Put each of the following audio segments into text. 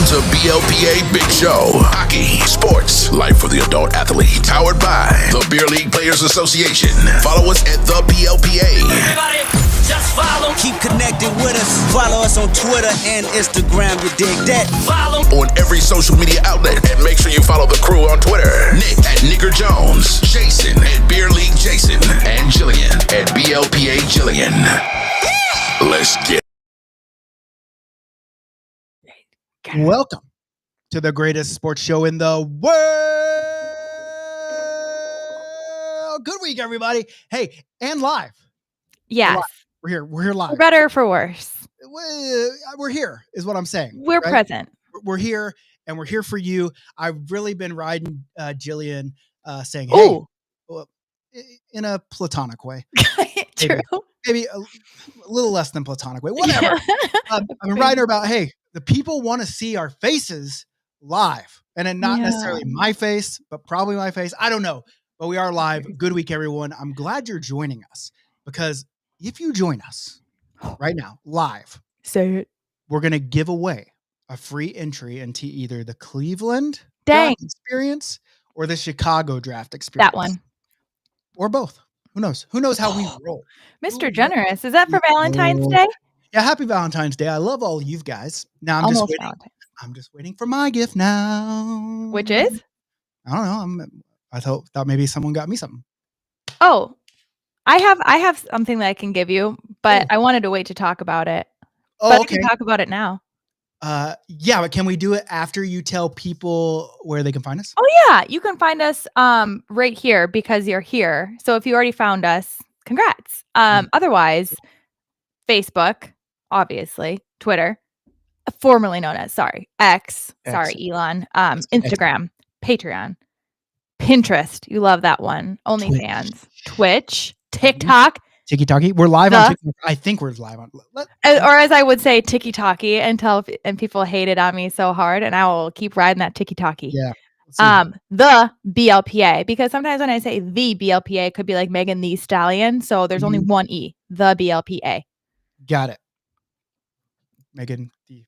To Blpa Big Show. Hockey, sports, life for the adult athlete. Powered by the Beer League Players Association. Follow us at the BLPA. Everybody, just follow. Keep connected with us. Follow us on Twitter and Instagram. You dig that? Follow on every social media outlet. And make sure you follow the crew on Twitter. Nick at Nicker Jones. Jason at Beer League Jason. And Jillian at BLPA Jillian. Let's get Welcome to the greatest sports show in the world. Good week, everybody. Hey, and live. Yes. We're here. We're here live. For better or for worse. We're here is what I'm saying. We're right? present. We're here, and we're here for you. I've really been riding Jillian saying, hey, well, in a platonic way. True. Maybe a little less than platonic way. Whatever. I've been riding her about, hey, the people want to see our faces live. And then not necessarily my face, but probably my face. I don't know. But we are live. Good week, everyone. I'm glad you're joining us because if you join us right now, live, say it. We're going to give away a free entry into either the Cleveland draft experience or the Chicago draft experience. That one. Or both. Who knows? Who knows how we roll? Mr. Generous. Is that for Valentine's Day? Yeah, happy Valentine's Day. I love all you guys. Now I'm Almost just waiting. Valentine's. I'm just waiting for my gift now. Which is? I don't know. I thought maybe someone got me something. Oh, I have something that I can give you, but I wanted to wait to talk about it. Oh, but okay. I can talk about it now. Yeah, but can we do it after you tell people where they can find us? Oh yeah, you can find us right here because you're here. So if you already found us, congrats. Otherwise, Facebook, obviously, Twitter, formerly known as X. Sorry, Elon. Instagram, Patreon, Pinterest. You love that one. OnlyFans, Twitch, TikTok. Tiki-Taki. We're live on TikTok. I think we're live on. Or as I would say, Tiki-Taki and people hated on me so hard, and I will keep riding that Tiki-Taki. Yeah. The BLPA, because sometimes when I say the BLPA, it could be like Megan Thee Stallion. So there's only one E, the BLPA. Got it. Megan, the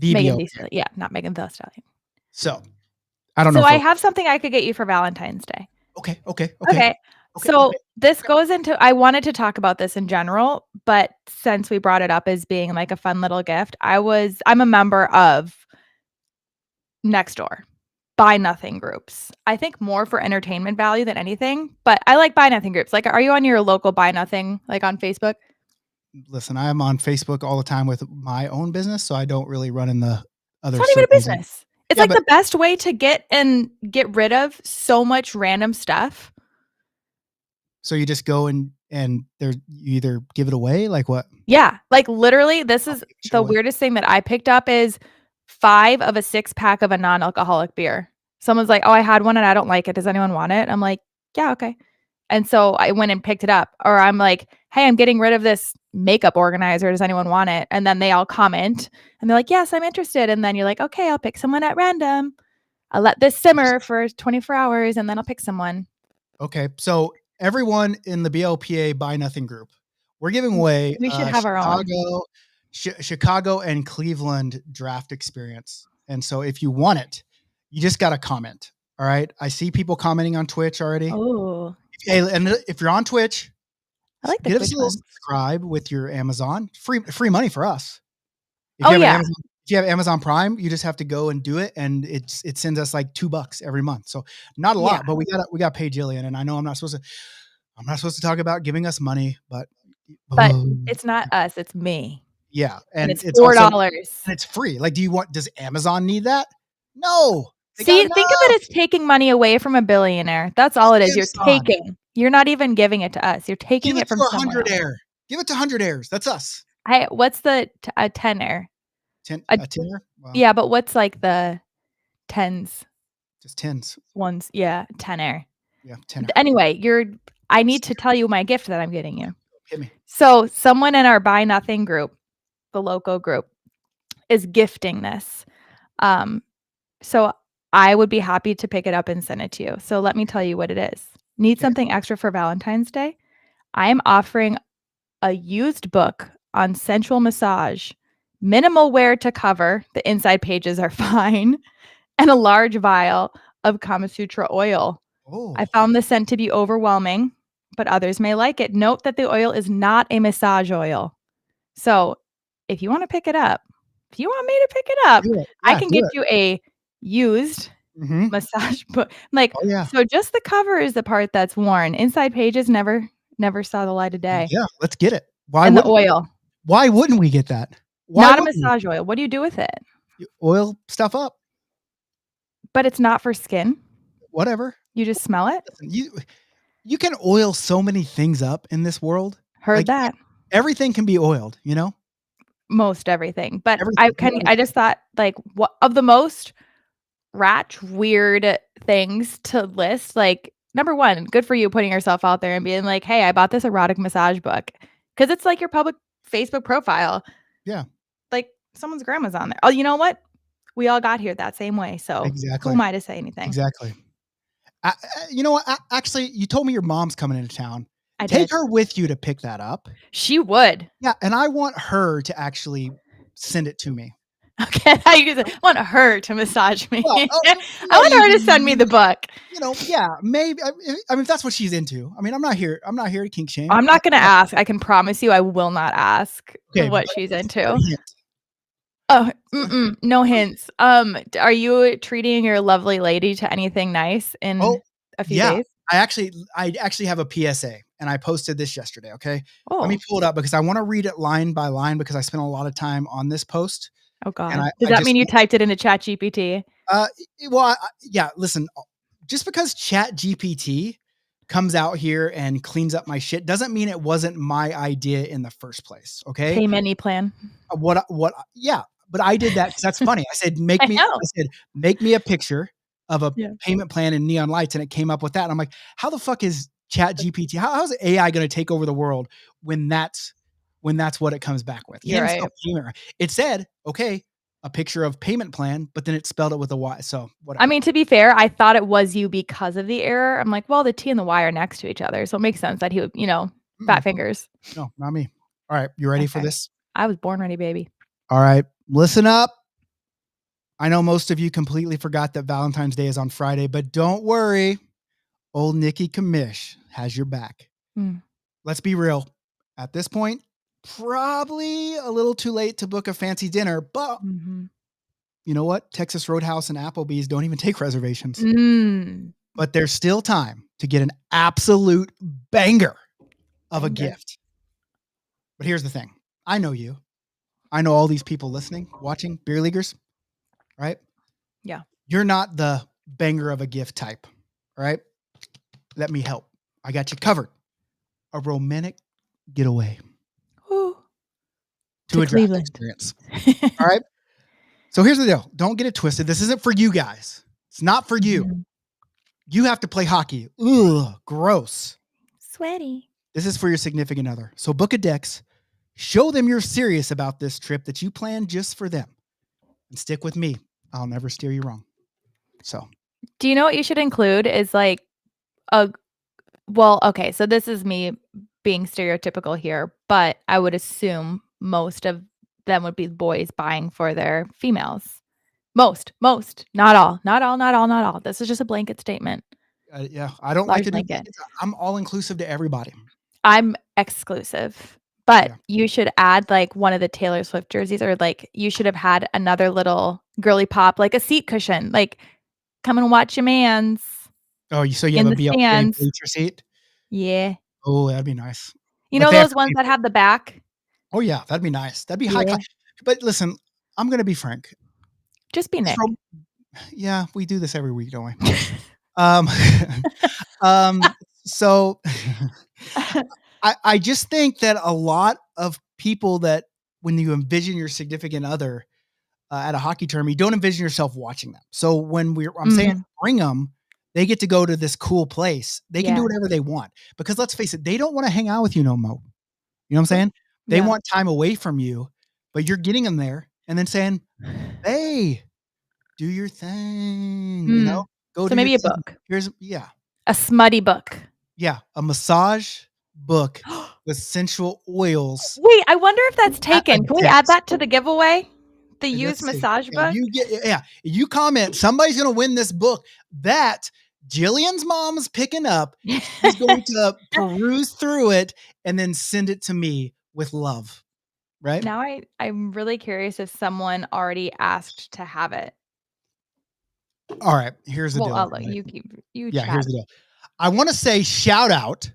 Megan BLPA. Yeah, not Megan Thee Stallion. So I don't know. So I have something I could get you for Valentine's Day. Okay. So this goes into, I wanted to talk about this in general, but since we brought it up as being like a fun little gift, I'm a member of Nextdoor, Buy Nothing groups. I think more for entertainment value than anything, but I like Buy Nothing groups. Like, are you on your local Buy Nothing, like on Facebook? Listen, I am on Facebook all the time with my own business, so I don't really run in the other. It's not even a business. It's like the best way to get rid of so much random stuff. So you just go and you either give it away, like what? Yeah, like literally, this is the weirdest thing that I picked up is 5 of a 6-pack of a non-alcoholic beer. Someone's like, "Oh, I had one and I don't like it. Does anyone want it?" I'm like, "Yeah, okay." And so I went and picked it up. Or I'm like, "Hey, I'm getting rid of this makeup organizer. Does anyone want it?" And then they all comment and they're like, "Yes, I'm interested." And then you're like, "Okay, I'll pick someone at random. I'll let this simmer for 24 hours and then I'll pick someone." Okay, so everyone in the BLPA Buy Nothing group, we're giving away we should have our own Chicago and Cleveland draft experience. And so if you want it, you just got to comment. All right. I see people commenting on Twitch already. Oh, hey, and if you're on Twitch, I like give us a little subscribe with your Amazon. Free money for us. If you have Amazon Prime, you just have to go and do it, and it sends us like $2 every month. So not a lot, but we got to pay Jillian. And I know I'm not supposed to talk about giving us money, but it's not us, it's me. Yeah, and it's $4, and it's free. Like, does Amazon need that? No. See, think of it as taking money away from a billionaire. That's all it is. You're taking. You're not even giving it to us. You're taking it from someone else. Give it to 100 Airs. That's us. What's the a 10 Air? A 10 Air? Wow. Yeah, but what's like the 10s. Just tens. Ones. Yeah, tenner. Yeah, tenner. Anyway, I need to tell you my gift that I'm getting you. Hit me. So someone in our Buy Nothing group, the local group, is gifting this. So I would be happy to pick it up and send it to you. So let me tell you what it is. Need something extra for Valentine's Day? I am offering a used book on sensual massage, minimal wear to cover, the inside pages are fine, and a large vial of Kama Sutra oil. Oh. I found the scent to be overwhelming, but others may like it. Note that the oil is not a massage oil. So if you want to pick it up, if you want me to pick it up, Do it. I Yeah, can do get it. you a used Mhm. massage book. Like, Oh, yeah. so just the cover is the part that's worn. Inside pages never saw the light of day. Yeah, let's get it. Why And the wouldn't oil, Why wouldn't we get that? Why not a wouldn't we? massage oil. What do you do with it? You oil stuff up. But it's not for skin. Whatever. You just smell it. You can oil so many things up in this world. Heard Like, that. everything can be oiled, you know? Most everything. But Everything. I just thought, like, what of the most ratch weird things to list, like, number one, good for you putting yourself out there and being like, hey, I bought this erotic massage book. Because it's like your public Facebook profile. Yeah. Like someone's grandma's on there. Oh, you know what? We all got here that same way. So Exactly. who am I to say anything? Exactly. You know what? Actually, you told me your mom's coming into town. I Take did. her with you to pick that up. She would. Yeah, and I want her to actually send it to me. Okay. I want her to massage me. Well, I want her to send me the book. You know, yeah, maybe. I mean, if that's what she's into. I mean, I'm not here to kink shame. I'm not going to ask. I can promise you I will not ask Okay, what but she's a into. hint. Oh, no hints. Are you treating your lovely lady to anything nice in a few days? I actually have a PSA, and I posted this yesterday. Okay, let me Oh, pull it up because I want to read it line by line because I spent a lot of time on this post. oh God. And Does I that just mean you typed it into ChatGPT? Well, yeah. Listen, just because Chat GPT comes out here and cleans up my shit doesn't mean it wasn't my idea in the first place. Okay, Pay many plan. Yeah, but I did that because that's funny. I said, I know. make me a picture of a Yeah. payment plan in neon lights, and it came up with that. And I'm like, how the fuck is Chat GPT? How's AI going to take over the world when that's what it comes back with? You're And right. spelled payment. It said, okay, a picture of payment plan, but then it spelled it with a Y. So whatever. I mean, to be fair, I thought it was you because of the error. I'm like, well, the T and the Y are next to each other. So it makes sense that he would, fat fingers. No, not me. All right, you ready for Okay. this? I was born ready, baby. All right, listen up. I know most of you completely forgot that Valentine's Day is on Friday, but don't worry. Old Nikki Kamish has your back. Mm. Let's be real. At this point, probably a little too late to book a fancy dinner, but you know what? Texas Roadhouse and Applebee's don't even take reservations. But there's still time to get an absolute banger of a gift. But here's the thing. I know you. I know all these people listening, watching, beer leaguers, right? Yeah. You're not the banger of a gift type, right? Let me help. I got you covered. A romantic getaway Ooh. to a draft Cleveland. experience. All right. So here's the deal. Don't get it twisted. This isn't for you guys. It's not for you. You have to play hockey. Ugh, gross. Sweaty. This is for your significant other. So book a Dex. Show them you're serious about this trip that you planned just for them. And stick with me. I'll never steer you wrong. So. Do you know what you should include is like okay, so this is me being stereotypical here, but I would assume most of them would be boys buying for their females. Most, not all. This is just a blanket statement. Yeah, I don't Large like to blanket. do. I'm all inclusive to everybody. I'm exclusive, but you should add like one of the Taylor Swift jerseys, or like you should have had another little girly pop, like a seat cushion, like come and watch your man's. Oh, so you have a BLPA bleacher seat? Yeah. Oh, that'd be nice. You know those ones that have the back? Oh yeah, that'd be nice. That'd be high class. But listen, I'm gonna be frank. Just be Nick. Yeah, we do this every week, don't we? So I just think that a lot of people that when you envision your significant other, at a hockey tournament, you don't envision yourself watching them. So when I'm saying bring them, they get to go to this cool place. They can do whatever they want because let's face it, they don't want to hang out with you no more. You know what I'm saying? They want time away from you, but you're getting them there and then saying, hey, do your thing, you know, go so do maybe your a thing. book. Here's, a smutty book. Yeah. A massage book with sensual oils. Wait, I wonder if that's taken. Can we add that to the giveaway? The used massage book? You comment, somebody's going to win this book that Jillian's mom's picking up. She's going to peruse through it and then send it to me with love. Right? Now I'm really curious if someone already asked to have it. All right. Here's the deal. I'll let you chat. Here's the deal. I want to say shout out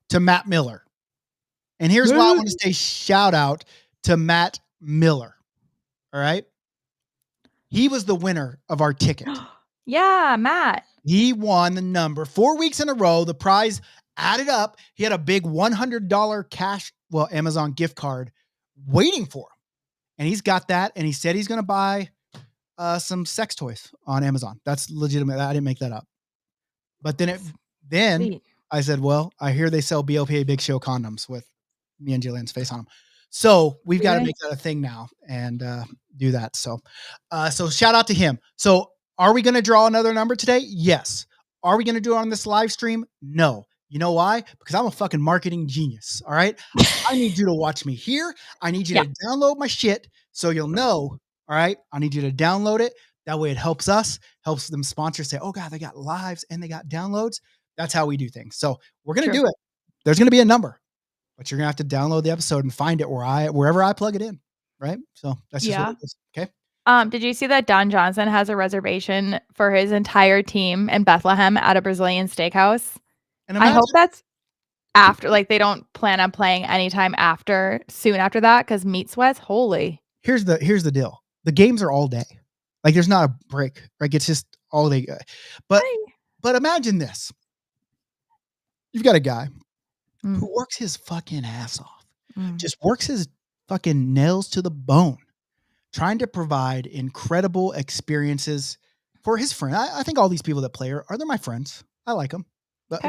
to Matt Miller. And here's why I want to say shout out to Matt Miller. All right. He was the winner of our ticket. Yeah, Matt. He won the number 4 weeks in a row. The prize added up. He had a big $100 Amazon gift card waiting for him. And he's got that. And he said he's going to buy some sex toys on Amazon. That's legitimate. I didn't make that up. But then I said, well, I hear they sell Blpa Big Show condoms with me and Jillian's face on them. So we've got to make that a thing now and do that. So shout out to him. So are we going to draw another number today? Yes. Are we going to do it on this live stream? No. You know why? Because I'm a fucking marketing genius. All right. I need you to watch me here. I need you to download my shit so you'll know. All right. I need you to download it. That way it helps us, helps them sponsors say, oh God, they got lives and they got downloads. That's how we do things. So we're going to do it. There's going to be a number, but you're going to have to download the episode and find it wherever I plug it in. Right. So that's just what it is. Okay. Did you see that Don Johnson has a reservation for his entire team in Bethlehem at a Brazilian steakhouse? And I hope that's after, like they don't plan on playing anytime soon after that because meat sweats. Holy. Here's the deal. The games are all day. Like there's not a break. Like it's just all day. But imagine this. You've got a guy who works his fucking ass off. Just works his fucking nails to the bone. Trying to provide incredible experiences for his friend. I think all these people that play are they my friends. I like them. But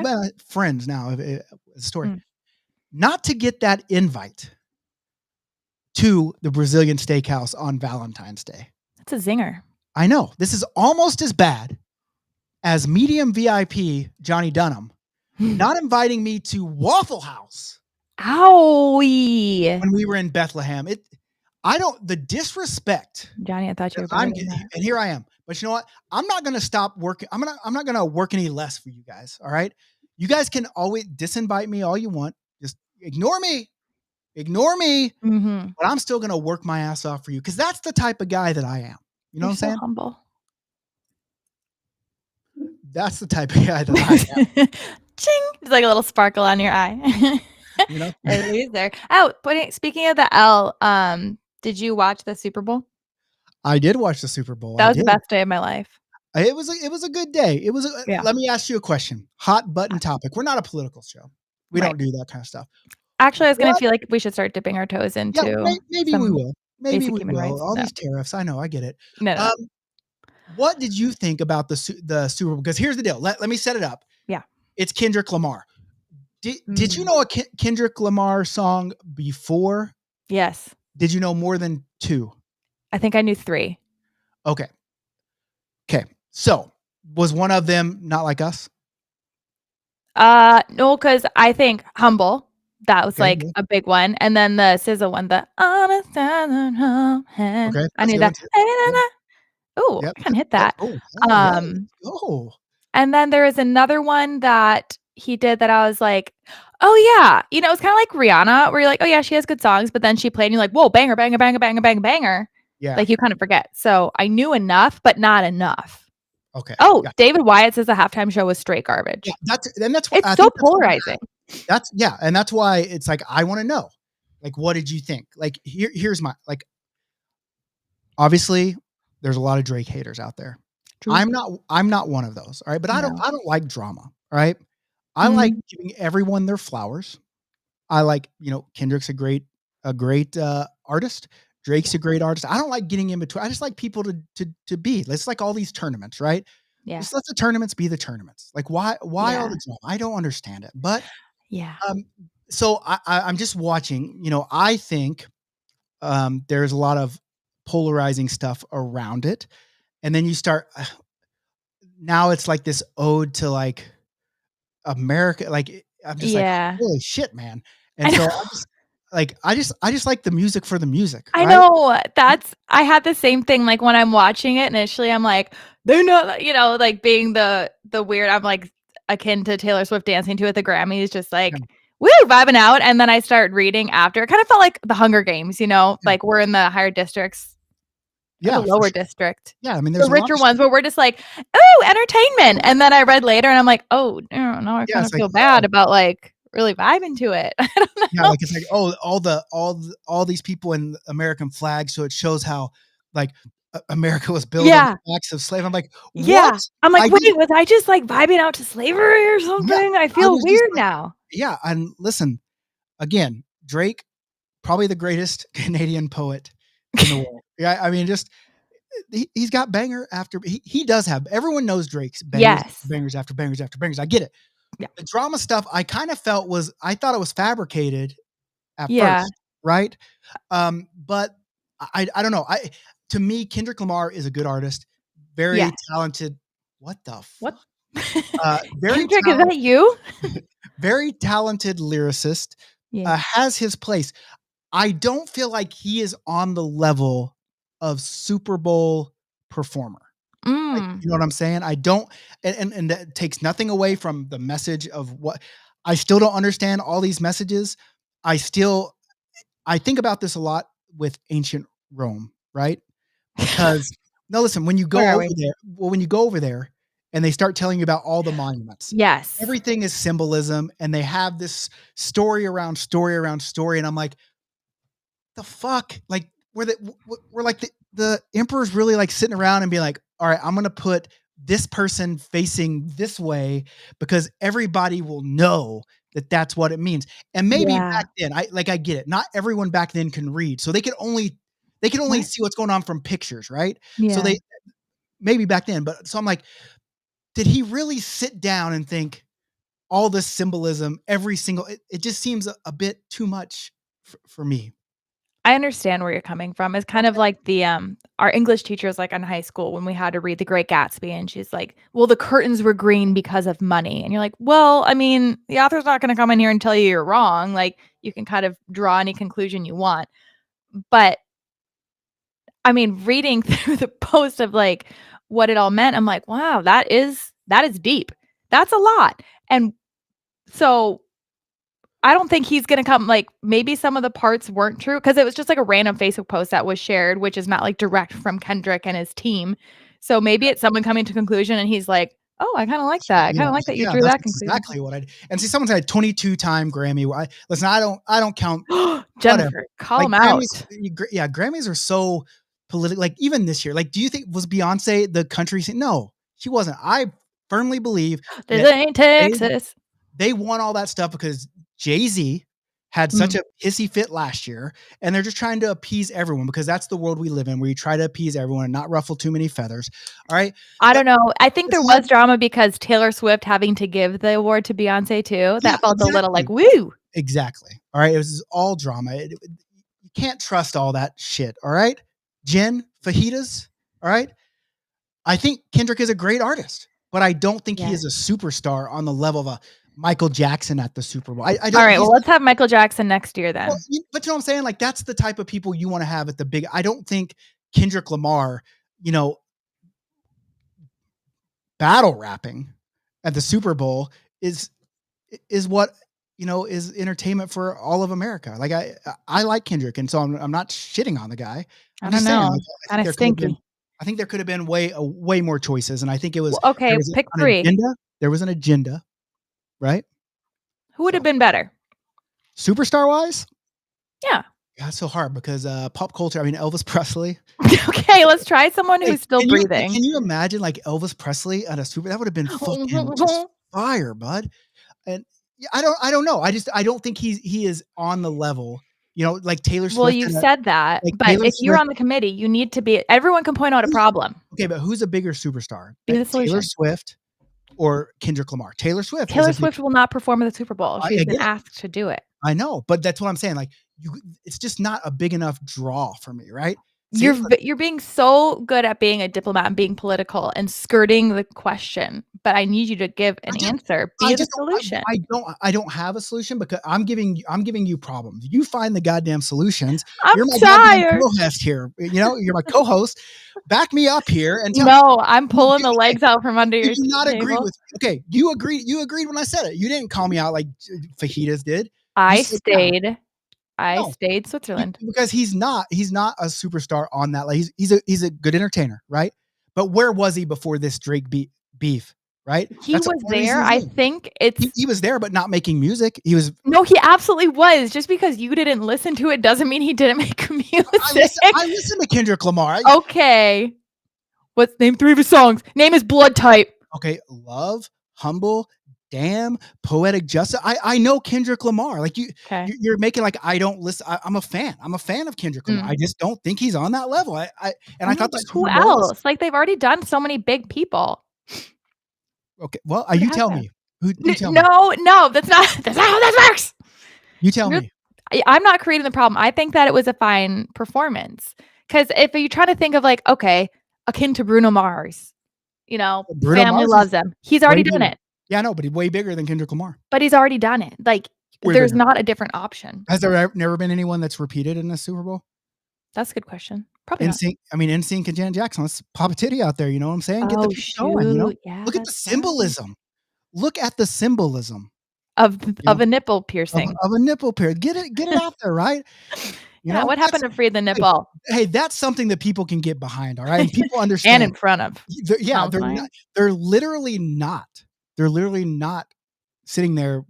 friends now, a story. Not to get that invite to the Brazilian steakhouse on Valentine's Day. That's a zinger. I know. This is almost as bad as medium VIP Johnny Dunham not inviting me to Waffle House. Owie. When we were in Bethlehem. The disrespect. Johnny, I thought you were and here I am. But you know what? I'm not going to stop working. I'm not going to work any less for you guys. All right. You guys can always disinvite me all you want. Just ignore me. But I'm still going to work my ass off for you. Cause that's the type of guy that I am. You know what I'm saying? Humble. That's the type of guy that I am. Ching. It's like a little sparkle on your eye. You know? There. Oh, speaking of the L, did you watch the Super Bowl? I did watch the Super Bowl. That was the best day of my life. It was a good day. Let me ask you a question. Hot button topic. We're not a political show. We don't do that kind of stuff. Actually, I was going to feel like we should start dipping our toes into. Maybe we will. Maybe we will. All these tariffs. I know. I get it. No. What did you think about the Super Bowl? Because here's the deal. Let me set it up. Yeah. It's Kendrick Lamar. Did you know a Kendrick Lamar song before? Yes. Did you know more than 2? I think I knew 3. Okay. So was one of them Not Like Us? No, because I think Humble. That was like a big one. And then the SZA one, the Honest Okay. I knew that. Oh, I can hit that. And then there is another one that he did that I was like, oh yeah. You know, it's kind of like Rihanna where you're like, oh yeah, she has good songs, but then she played and you're like, whoa, banger, banger, banger, banger, banger, banger. Yeah. Like you kind of forget. So I knew enough, but not enough. Okay. Oh, yeah. David Wyatt says the halftime show was straight garbage. Yeah, that's it's so polarizing. And that's why it's like I want to know. Like, what did you think? Like, here's my obviously there's a lot of Drake haters out there. True. I'm not one of those. All right. But I don't like drama. All right. I like giving everyone their flowers. I like, Kendrick's a great artist. Drake's a great artist. I don't like getting in between. I just like people to be. It's like all these tournaments, right? Yeah. Just let the tournaments be the tournaments. Like why Yeah. all the drama? I don't understand it. But Yeah. so I'm just watching. I think there's a lot of polarizing stuff around it, and then you start. Now it's like this ode to like America. Like I'm just like, Yeah. holy shit, man. I And so know. I just like the music for the music, I right? know. I had the same thing, like, when I'm watching it initially, I'm like, "They're not," like, being the weird, I'm, like, akin to Taylor Swift dancing to at the Grammys, just, like, Yeah. "Woo," vibing out, and then I start reading after. It kinda felt like the Hunger Games, Yeah. like, we're in the higher districts or the Yeah, for lower sure. district. Yeah, I mean, The there's a lot richer of ones where we're just like, "Ooh, entertainment," and then I read later and I'm like, "Oh, now I yeah, kinda it's like, feel bad about, like, really vibing to it." I don't yeah, know. like it's like, all these people in American flag, so it shows how like America was built on Yeah. the backs of slave. I'm like, what? Yeah. I'm like, I "Wait, didn't. was I just, like, vibing out to slavery or Yeah, something? I I feel was just weird like, now." yeah. And listen, again, Drake, probably the greatest Canadian poet in the world. Yeah, I mean, just he's got banger after he does have. Everyone knows Drake's bangers, Yes. bangers after bangers after bangers. I get it. Yeah. The drama stuff, I kind of felt I thought it was fabricated at Yeah. first, right? But I don't know. To me, Kendrick Lamar is a good artist, very Yes. talented. What the What? very Kendrick, is talented, that you? very talented lyricist. Yeah. Has his place. I don't feel like he is on the level of Super Bowl performer. Like, Mm. you know what I'm saying? I don't, and that takes nothing away from the message of what I still don't understand all these messages. I think about this a lot with ancient Rome, right? Because no, listen, Where are we? when you go over there and they start telling you about all the monuments, Yes. everything is symbolism, and they have this story around story around story, and I'm like, the fuck? Like, we're like the emperor's really like sitting around and being like, all right, I'm gonna put this person facing this way because everybody will know that that's what it means. And maybe Yeah. back then, I get it. Not everyone back then can read, so they can only What? see what's going on from pictures, right? So Yeah. they maybe back then, but so I'm like, did he really sit down and think all this symbolism, every single? It just seems a bit too much for me. I understand where you're coming from. It's kind of like our English teachers, like, in high school when we had to read The Great Gatsby, and she's like, "Well, the curtains were green because of money." And you're like, "Well, I mean, the author's not gonna come in here and tell you you're wrong. Like, you can kind of draw any conclusion you want." But, I mean, reading through the post of, like, what it all meant, I'm like, "Wow, that is deep. That's a lot." And so I don't think he's gonna come, like, maybe some of the parts weren't true because it was just, like, a random Facebook post that was shared, which is not, like, direct from Kendrick and his team. So maybe it's someone coming to conclusion and he's like, "Oh, I kinda like that. I Yeah, kinda like that you yeah, drew that's that conclusion." exactly what I did. And see, someone said 22-time Grammy. Listen, I don't count whatever. Jennifer, call Like him Grammys, out. yeah, Grammys are so political. Like even this year, like, do you think was Beyonce the country singer? No, she wasn't. I firmly believe "This that ain't they Texas." they won all that stuff because Jay-Z had such Mm. a hissy fit last year, and they're just trying to appease everyone because that's the world we live in, where you try to appease everyone and not ruffle too many feathers. All right, I don't know. I think there listen, was drama because Taylor Swift having to give the award to Beyonce too. yeah, That felt a little like, exactly. "Woo." Exactly. All right. It was all drama. You can't trust all that shit. All right. Jen, fajitas. All right. I think Kendrick is a great artist, but I don't think he Yeah. is a superstar on the level of a Michael Jackson at the Super Bowl. I don't, Alright, well, he's, let's have Michael Jackson next year well, then. but you know what I'm saying? Like, that's the type of people you want to have at the big, I don't think Kendrick Lamar, you know, battle rapping at the Super Bowl is what is entertainment for all of America. Like I like Kendrick, and so I'm not shitting on the guy. I I'm don't just saying, know. like, Kinda stinky. I think there could have been way more choices, and I think Well, there okay, was pick an 3. agenda. There was an agenda, right? Who would have So been better? superstar wise, Yeah. yeah, it's so hard because pop culture. I mean, Elvis Presley. Okay, let's try someone Hey, who's still breathing. can you imagine like Elvis Presley at a super? That would have been fucking just fire, bud. And yeah, I don't know. I don't think he is on the level like Taylor Swift. Well, you said that, like but Taylor if you're Swift. on the committee, you need to be. Everyone can point out a problem. Okay, but who's a bigger superstar? Be the Taylor solution. Swift or Kendrick Lamar? Taylor Swift. Taylor Swift will not perform at the Super Bowl. I She's been get it. asked to do it. I know, but that's what I'm saying. Like it's just not a big enough draw for me, right? You're being so good at being a diplomat and being political and skirting the question, but I need you to give an answer. Be the solution. I don't have a solution because I'm giving you problems. You find the goddamn solutions. I'm You're my tired. co-host here. You're my co-host. Back me up here and tell No, I'm pulling the legs out from under your table. You do not agree with. Okay, you agreed when I said it. You didn't call me out like fajitas did. I stayed Switzerland because he's not a superstar on that. Like he's a good entertainer, right? But where was he before this Drake beef? Right? He was there. I think he was there, but not making music. He was. No, he absolutely was. Just because you didn't listen to it doesn't mean he didn't make music. I listen to Kendrick Lamar. Okay. Name 3 of his songs? Name his blood type. Okay, Love, Humble, Damn, Poetic Justice. I know Kendrick Lamar. Like you're making like I don't listen. I'm a fan. I'm a fan of Kendrick Lamar. I just don't think he's on that level. I thought who else? Like they've already done so many big people. Okay, well, you tell me. You tell me. No, that's not how this works. You tell me. I'm not creating the problem. I think that it was a fine performance. Because if you try to think of like, okay, akin to Bruno Mars, Bruno family Mars loves him. He's already done it. Yeah, I know, but he's way bigger than Kendrick Lamar. But he's already done it. Like, there's not a different option. Has there never been anyone that's repeated in the Super Bowl? That's a good question. Probably not. NSYNC and Janet Jackson. Let's pop a titty out there. You know what I'm saying? Get the people going. Yeah, look at the symbolism. Right. Look at the symbolism of a nipple piercing. Of a nipple piercing. Get it out there, right? What happened to free the nipple? Hey, that's something that people can get behind. All right, and people understand. And in front of. They're literally not. They're literally not sitting there,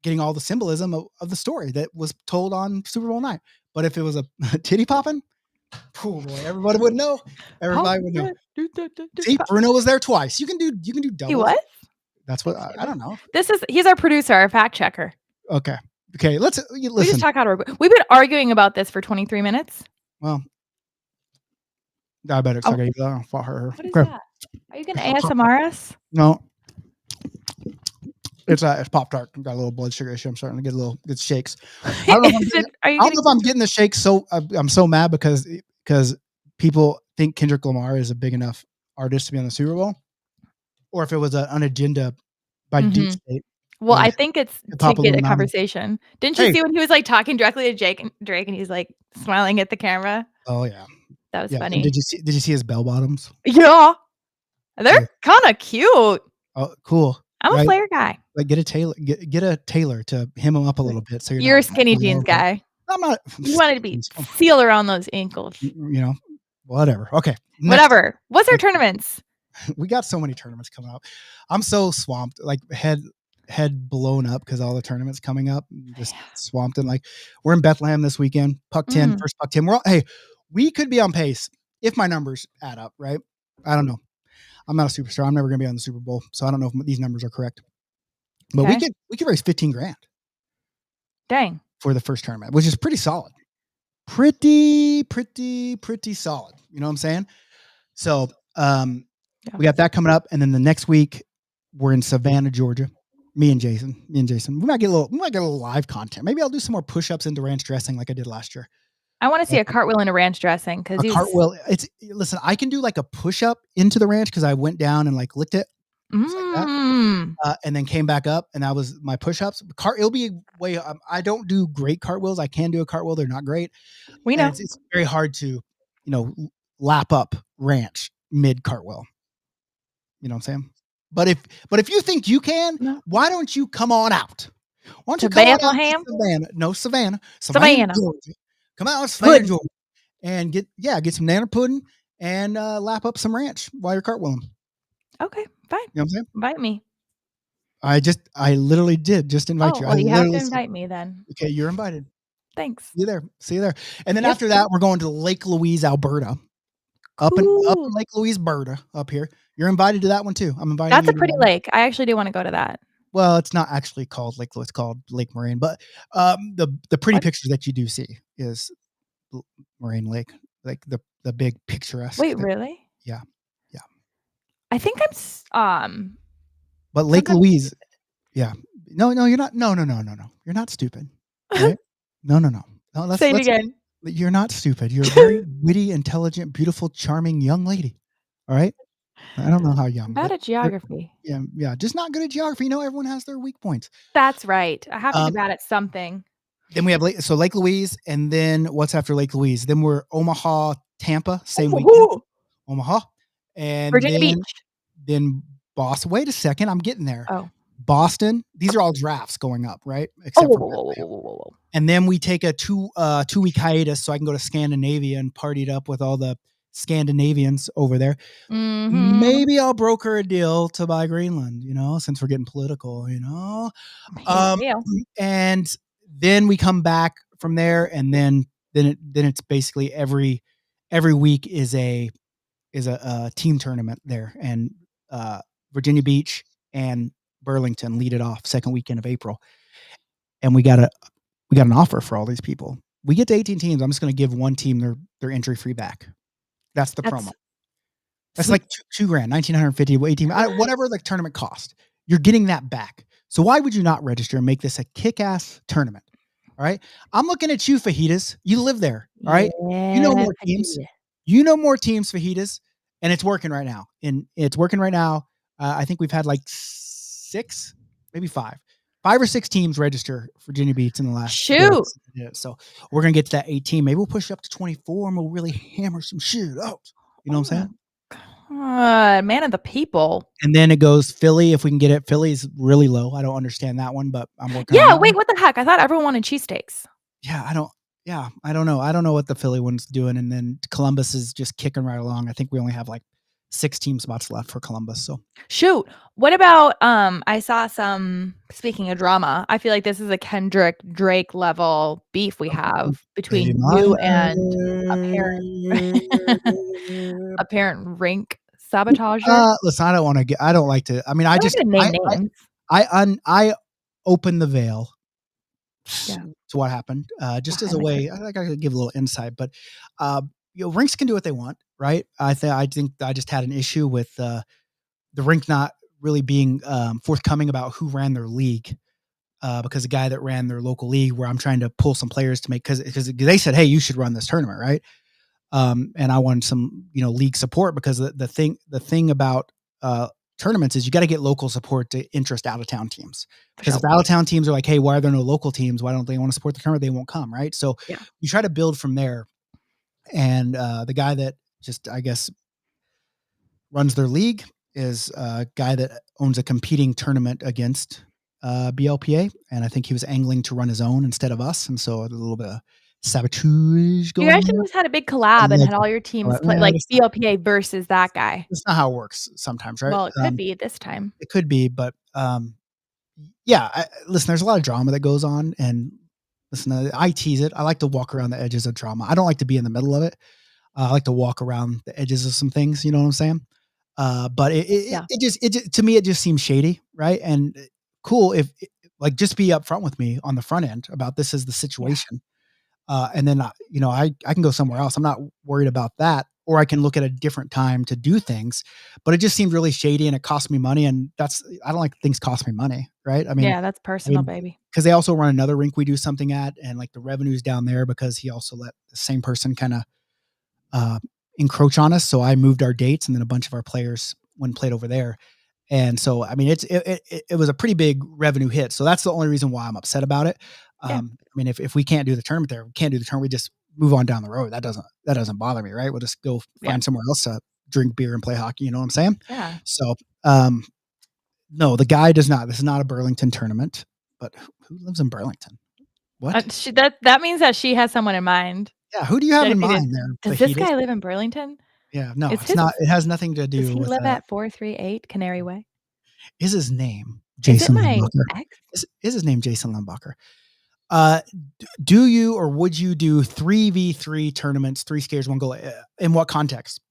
getting all the symbolism of the story that was told on Super Bowl night. But if it was a titty popping, oh boy, everybody would know. Everybody would know. See, Bruno was there twice. You can do double. He was? That's what I don't know. He's our producer, our fact checker. Okay. Let's listen. We just talk out. We've been arguing about this for 23 minutes. Well, I better. What is that? Are you going to ASMR us? No. It's Pop-Tart. Got a little blood sugar issue. I'm starting to get a little good shakes. I don't know if I'm getting the shakes. So I'm so mad because people think Kendrick Lamar is a big enough artist to be on the Super Bowl, or if it was an agenda by Deep State. Well, I think it's to get a conversation. Didn't you see when he was like talking directly to Drake and he's like smiling at the camera? Oh yeah, that was funny. And did you see his bell bottoms? Yeah, they're kind of cute. Oh, cool. I'm a Flair guy. Like get a tailor to hem him up a little bit. So you're a skinny jeans guy. I'm not. You wanted to be seal around those ankles. Whatever. Okay. Whatever. What's our tournaments? We got so many tournaments coming up. I'm so swamped. Like head blown up because all the tournaments coming up. Just swamped and like we're in Bethlehem this weekend. Puck 10, first Puck 10. We could be on pace if my numbers add up. Right. I don't know. I'm not a superstar. I'm never going to be on the Super Bowl. So I don't know if these numbers are correct. But we could raise $15,000. Dang. For the first tournament, which is pretty solid. Pretty solid. You know what I'm saying? So we got that coming up. And then the next week we're in Savannah, Georgia. Me and Jason. We might get a little live content. Maybe I'll do some more push-ups into ranch dressing like I did last year. I want to see a cartwheel in a ranch dressing because cartwheel. Listen, I can do like a push-up into the ranch because I went down and like licked it. Like that, and then came back up, and that was my push-ups. It'll be way. I don't do great cartwheels. I can do a cartwheel; they're not great. We know it's very hard to, lap up ranch mid cartwheel. You know what I'm saying? But if you think you can, why don't you come on out? Why don't you come Bethlehem? On out to Savannah? No, Savannah, Georgia. Come out to Savannah, Georgia, and get some nanner pudding and lap up some ranch while you're cartwheeling. Okay, fine. You know what I'm saying? Invite me. I literally did just invite you. Well, you have to invite me then. Okay, you're invited. Thanks. See you there. And then after that, we're going to Lake Louise, Alberta. Up in Lake Louise, Alberta, up here. You're invited to that one too. I'm inviting you. That's a pretty lake. I actually do want to go to that. well, it's not actually called Lake. It's called Lake Moraine. But the pretty What? pictures that you do see is Moraine Lake, like the big picturesque. Wait, really? Yeah, yeah. I think But Lake sometimes Louise, yeah. No, you're not. No. You're not stupid, right? No. No. Say it Let's. again. You're not stupid. You're a very witty, intelligent, beautiful, charming young lady. All right. I don't know how young, Bad but at geography. yeah, just not good at geography. Everyone has their weak points. That's right. I have to be Um, bad at something. then we have Lake Louise, and then what's after Lake Louise? Then we're Omaha, Tampa, same weekend. Ooh, Omaha, and Virginia Beach. then Boston. Wait a second, I'm getting there. Oh. Boston. These are all drafts going up, right? Oh, Except whoa, for whoa, whoa, Bethlehem. whoa, whoa, whoa. And then we take a 2-week hiatus so I can go to Scandinavia and party it up with all the Scandinavians over there. Mhm. Maybe I'll broker a deal to buy Greenland, since we're getting political, Yeah. and then we come back from there, and then it's basically every week is a team tournament there, and Virginia Beach and Burlington lead it off second weekend of April, and we got an offer for all these people. We get to 18 teams. I'm just going to give one team their entry free back. That's the promo. That's sweet. like $2,000, 1,950, 18, whatever the tournament cost. You're getting that back. So why would you not register and make this a kick-ass tournament? All right. I'm looking at you, fajitas. You live there. All right. You know more teams. You know more teams, fajitas, and it's working right now. I think we've had like 6, maybe 5 or 6 teams register Virginia Beach in the last. Shoot. So we're gonna get to that 18. Maybe we'll push it up to 24, and we'll really hammer some shit out. You know what I'm saying? Man of the people. And then it goes Philly. If we can get it, Philly's really low. I don't understand that one, but I'm working. Yeah. Wait. What the heck? I thought everyone wanted cheesesteaks. Yeah, I don't know. I don't know what the Philly one's doing. And then Columbus is just kicking right along. I think we only have like 6 team spots left for Columbus. So shoot. What about I saw some, speaking of drama, I feel like this is a Kendrick Drake level beef we have between you and apparent rink sabotager. Listen, I don't like to. I mean, I open the veil to what happened, just as a way. I could give a little insight, but rinks can do what they want, right? I think I just had an issue with the rink not really being forthcoming about who ran their league, because the guy that ran their local league, where I'm trying to pull some players to make, because they said, hey, you should run this tournament, right? And I wanted some league support, because the thing about tournaments is you got to get local support to interest out of town teams, because if out of town teams are like, hey, why are there no local teams, why don't they want to support the tournament, they won't come, right? So you try to build from there. And the guy that just, I guess, runs their league is a guy that owns a competing tournament against Blpa, and I think he was angling to run his own instead of us, and so a little bit of sabotage going on. You guys just had a big collab and had all your teams play like Blpa versus that guy. That's not how it works sometimes, right? Well, it could be this time. It could be, but listen, there's a lot of drama that goes on, and listen, I tease it. I like to walk around the edges of drama. I don't like to be in the middle of it. I like to walk around the edges of some things. You know what I'm saying? But it to me, it just seems shady, right? And cool if just be upfront with me on the front end about this is the situation. And then, I can go somewhere else. I'm not worried about that. Or I can look at a different time to do things, but it just seemed really shady, and it cost me money. And I don't like things cost me money. Right. I mean, yeah, that's personal, baby. Cause they also run another rink we do something at, and like the revenue's down there because he also let the same person kind of, encroach on us. So I moved our dates, and then a bunch of our players went and played over there. And so, I mean, it was a pretty big revenue hit. So that's the only reason why I'm upset about it. I mean, if we can't do the tournament there, we can't do the tournament. We just move on down the road. That doesn't bother me. Right. We'll just go find somewhere else to drink beer and play hockey. You know what I'm saying? Yeah. So, no, the guy does not. This is not a Burlington tournament, but who lives in Burlington? What? That means that she has someone in mind. Yeah. Who do you have in mind there? Does this guy live in Burlington? Yeah. No, it's not. It has nothing to do with. Does he live at 438 Canary Way? Is his name Jason Lembacher? Ex? Is his name Jason Lembacher? Do you or would you do 3v3 tournaments, 3 scares, 1 goal? In what context?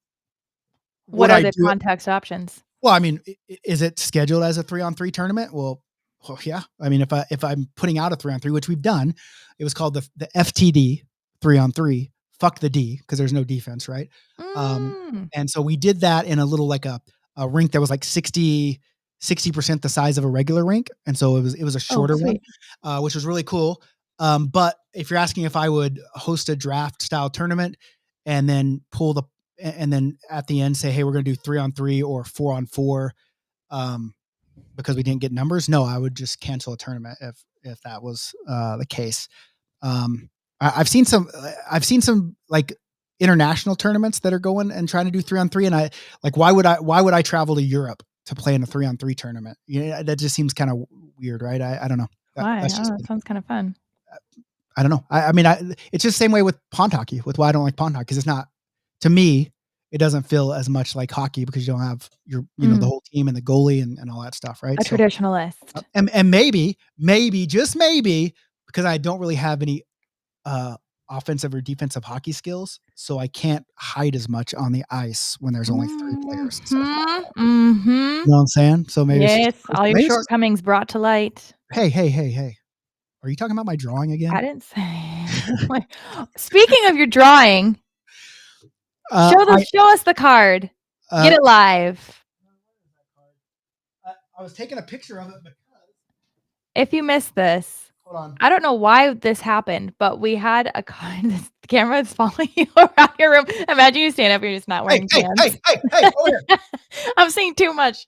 What are the context options? Well, I mean, is it scheduled as a 3-on-3 tournament? Well, Well, yeah. I mean, if I'm putting out a 3-on-3, which we've done, it was called the FTD 3-on-3. Fuck the D because there's no defense, right? And so we did that in a little like a rink that was like 60% the size of a regular rink, and so it was a shorter one, which was really cool. But if you're asking if I would host a draft style tournament and then and then at the end say, hey, we're going to do 3-on-3 or 4-on-4, because we didn't get numbers, no, I would just cancel a tournament if that was the case. I've seen some like international tournaments that are going and trying to do 3-on-3, and I like, why would I travel to Europe to play in a 3-on-3 tournament? That just seems kind of weird, right? I don't know. Why? That sounds kind of fun. I don't know. I mean, it's just the same way with pond hockey, with why I don't like pond hockey, because it's not, to me, it doesn't feel as much like hockey because you don't have the whole team and the goalie and all that stuff, right? A traditionalist. And maybe, just maybe, because I don't really have any offensive or defensive hockey skills, so I can't hide as much on the ice when there's only 3 players. You know what I'm saying? So maybe all your shortcomings brought to light. Hey. Are you talking about my drawing again? I didn't say. Speaking of your drawing, show us the card. Get it live. I was taking a picture of it because if you missed this, hold on. I don't know why this happened, but we had a card. This camera is following you around your room. Imagine you stand up, you're just not wearing pants. Hey, over here. I'm seeing too much.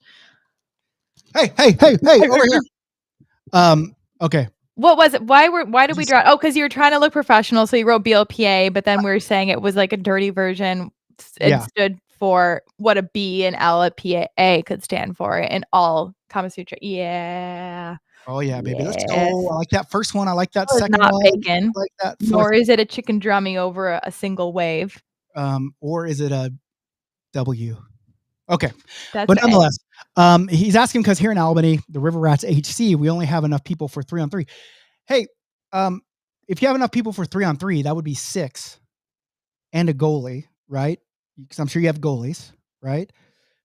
Hey, over here. Okay. What was it? Why did we draw? Oh, because you were trying to look professional, so you wrote BLPA, but then we were saying it was like a dirty version. It stood for what a B and L at PA could stand for in all Kama Sutra. Yeah. Oh yeah, baby. Let's go. I like that first one. I like that second not one. Bacon. I like that. Nor is it a chicken drummy over a single wave. Or is it a W? Okay. That's but nonetheless, he's asking because here in Albany, the River Rats HC, we only have enough people for 3-on-3. Hey, if you have enough people for 3-on-3, that would be 6 and a goalie, right? Because I'm sure you have goalies, right?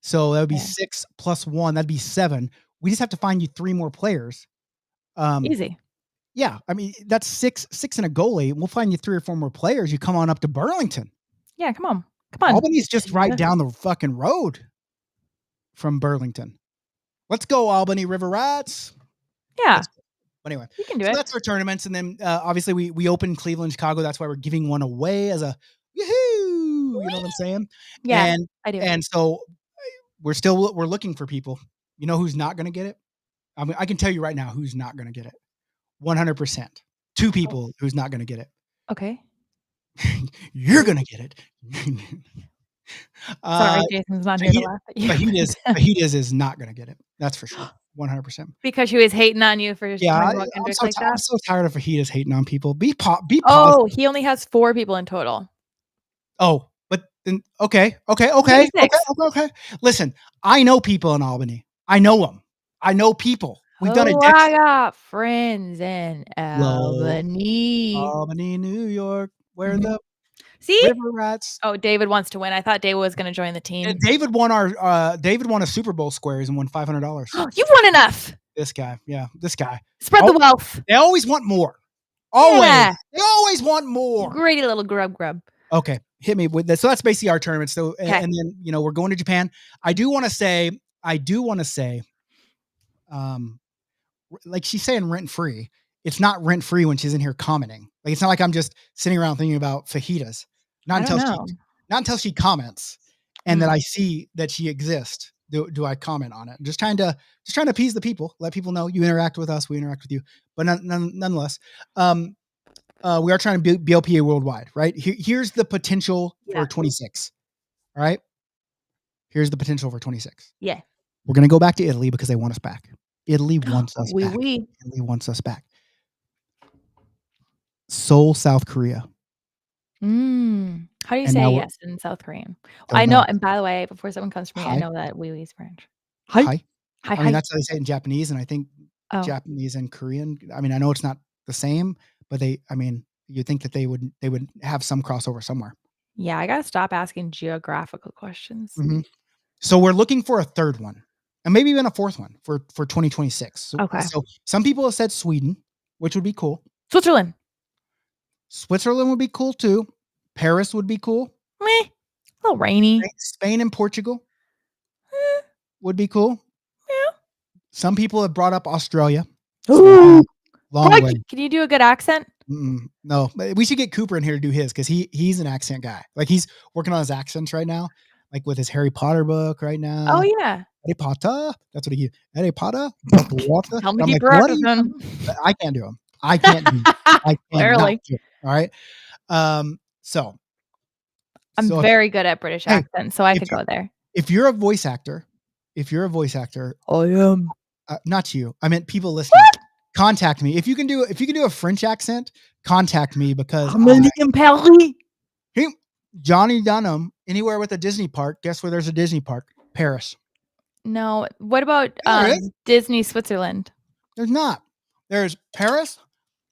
So that would be 6 plus 1. That'd be 7. We just have to find you 3 more players. Easy. Yeah. I mean, that's 6 and a goalie. We'll find you 3 or 4 more players. You come on up to Burlington. Yeah, come on. Albany's just right down the fucking road from Burlington. Let's go, Albany River Rats. Yeah. Anyway, you can do it. That's our tournaments. And then obviously we opened Cleveland, Chicago. That's why we're giving one away as a yoo-hoo. You know what I'm saying? Yeah, I do. And so we're looking for people. You know who's not going to get it? I mean, I can tell you right now who's not going to get it. 100%. 2 people who's not going to get it. Okay. You're going to get it. Sorry, Jason's not here to laugh at you. Fajitas is not going to get it. That's for sure. 100%. Because she was hating on you for I'm so tired of Fajitas hating on people. Be positive. Oh, he only has 4 people in total. Oh, but then okay. Listen, I know people in Albany. I know them. I know people. We've done it. I got friends in Albany, New York, where the River Rats. Oh, David wants to win. I thought David was going to join the team. And David won a Super Bowl squares and won $500. You've won enough. This guy. Spread the wealth. They always want more. Always. Yeah. They always want more. Greedy little grub. Okay. Hit me with this. So that's basically our tournament. So, and then, we're going to Japan. I do want to say, like she's saying rent free. It's not rent free when she's in here commenting. Like, it's not like I'm just sitting around thinking about fajitas. Not until she comments and that I see that she exists. Do I comment on it? Just trying to appease the people, let people know you interact with us, we interact with you. But nonetheless, we are trying to build BLPA worldwide, right? Here's the potential for 26. All right. Here's the potential for 26. Yeah. We're going to go back to Italy because they want us back. Italy wants us back. Italy wants us back. Seoul, South Korea. How do you say yes in South Korean? I know. And by the way, before someone comes to me, I know that wee is French. Hi. I mean, that's how they say it in Japanese, and I think Japanese and Korean. I mean, I know it's not the same, but you'd think that they would have some crossover somewhere. Yeah, I gotta stop asking geographical questions. Mm-hmm. So we're looking for a third one, and maybe even a fourth one for 2026. So some people have said Sweden, which would be cool. Switzerland would be cool too. Paris would be cool. Meh. A little rainy. Spain and Portugal would be cool. Yeah. Some people have brought up Australia. Ooh. Long way. Can you do a good accent? No, we should get Cooper in here to do his because he's an accent guy. Like he's working on his accents right now, like with his Harry Potter book right now. Oh yeah, Harry Potter. That's what he. Harry Potter. Water. Tell me keep practicing. I can't do him. I can't do. I Clearly. do. All right. So I'm very good at British accents, so I could go there. If you're a voice actor, I am. Not you. I meant people listening. What? Contact me if you can do a French accent. Contact me because Johnny Dunham. Anywhere with a Disney park. Guess where there's a Disney park? Paris. No. What about Disney Switzerland? There's not. There's Paris.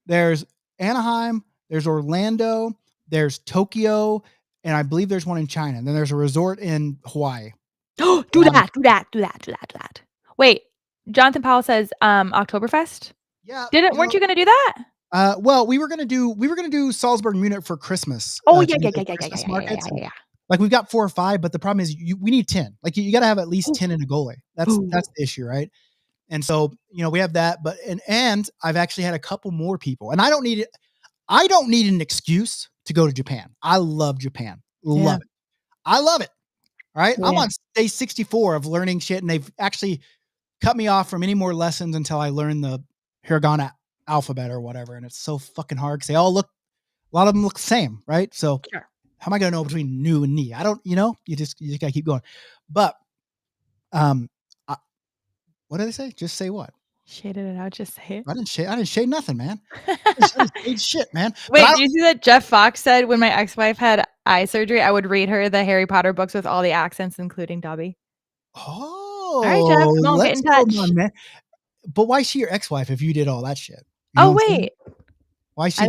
There's Anaheim. There's Orlando. There's Tokyo, and I believe there's one in China. And then there's a resort in Hawaii. Do that. Wait, Jonathan Powell says Oktoberfest. Yeah. Weren't you going to do that? Well, we were gonna do Salzburg Munich for Christmas. Oh yeah. Like we've got 4 or 5, but the problem is we need 10. Like you got to have at least 10 in a goalie. That's the issue, right? And so we have that, but and I've actually had a couple more people, and I don't need an excuse to go to Japan. I love Japan. Love it. I love it. All right. Yeah. I'm on day 64 of learning shit, and they've actually cut me off from any more lessons until I learn the hiragana alphabet or whatever. And it's so fucking hard because a lot of them look the same, right? So how am I going to know between nu and ni? I don't, you just got to keep going. But, what did I say? Just say what? Shaded it out. Just say it. I didn't shade nothing, man. I didn't shade shit, man. Wait, did you see that Jeff Fox said when my ex-wife had eye surgery, I would read her the Harry Potter books with all the accents, including Dobby. Oh, all right, Jeff, come on, get in touch. On, man. But why is she your ex-wife if you did all that shit? Wait. Why is she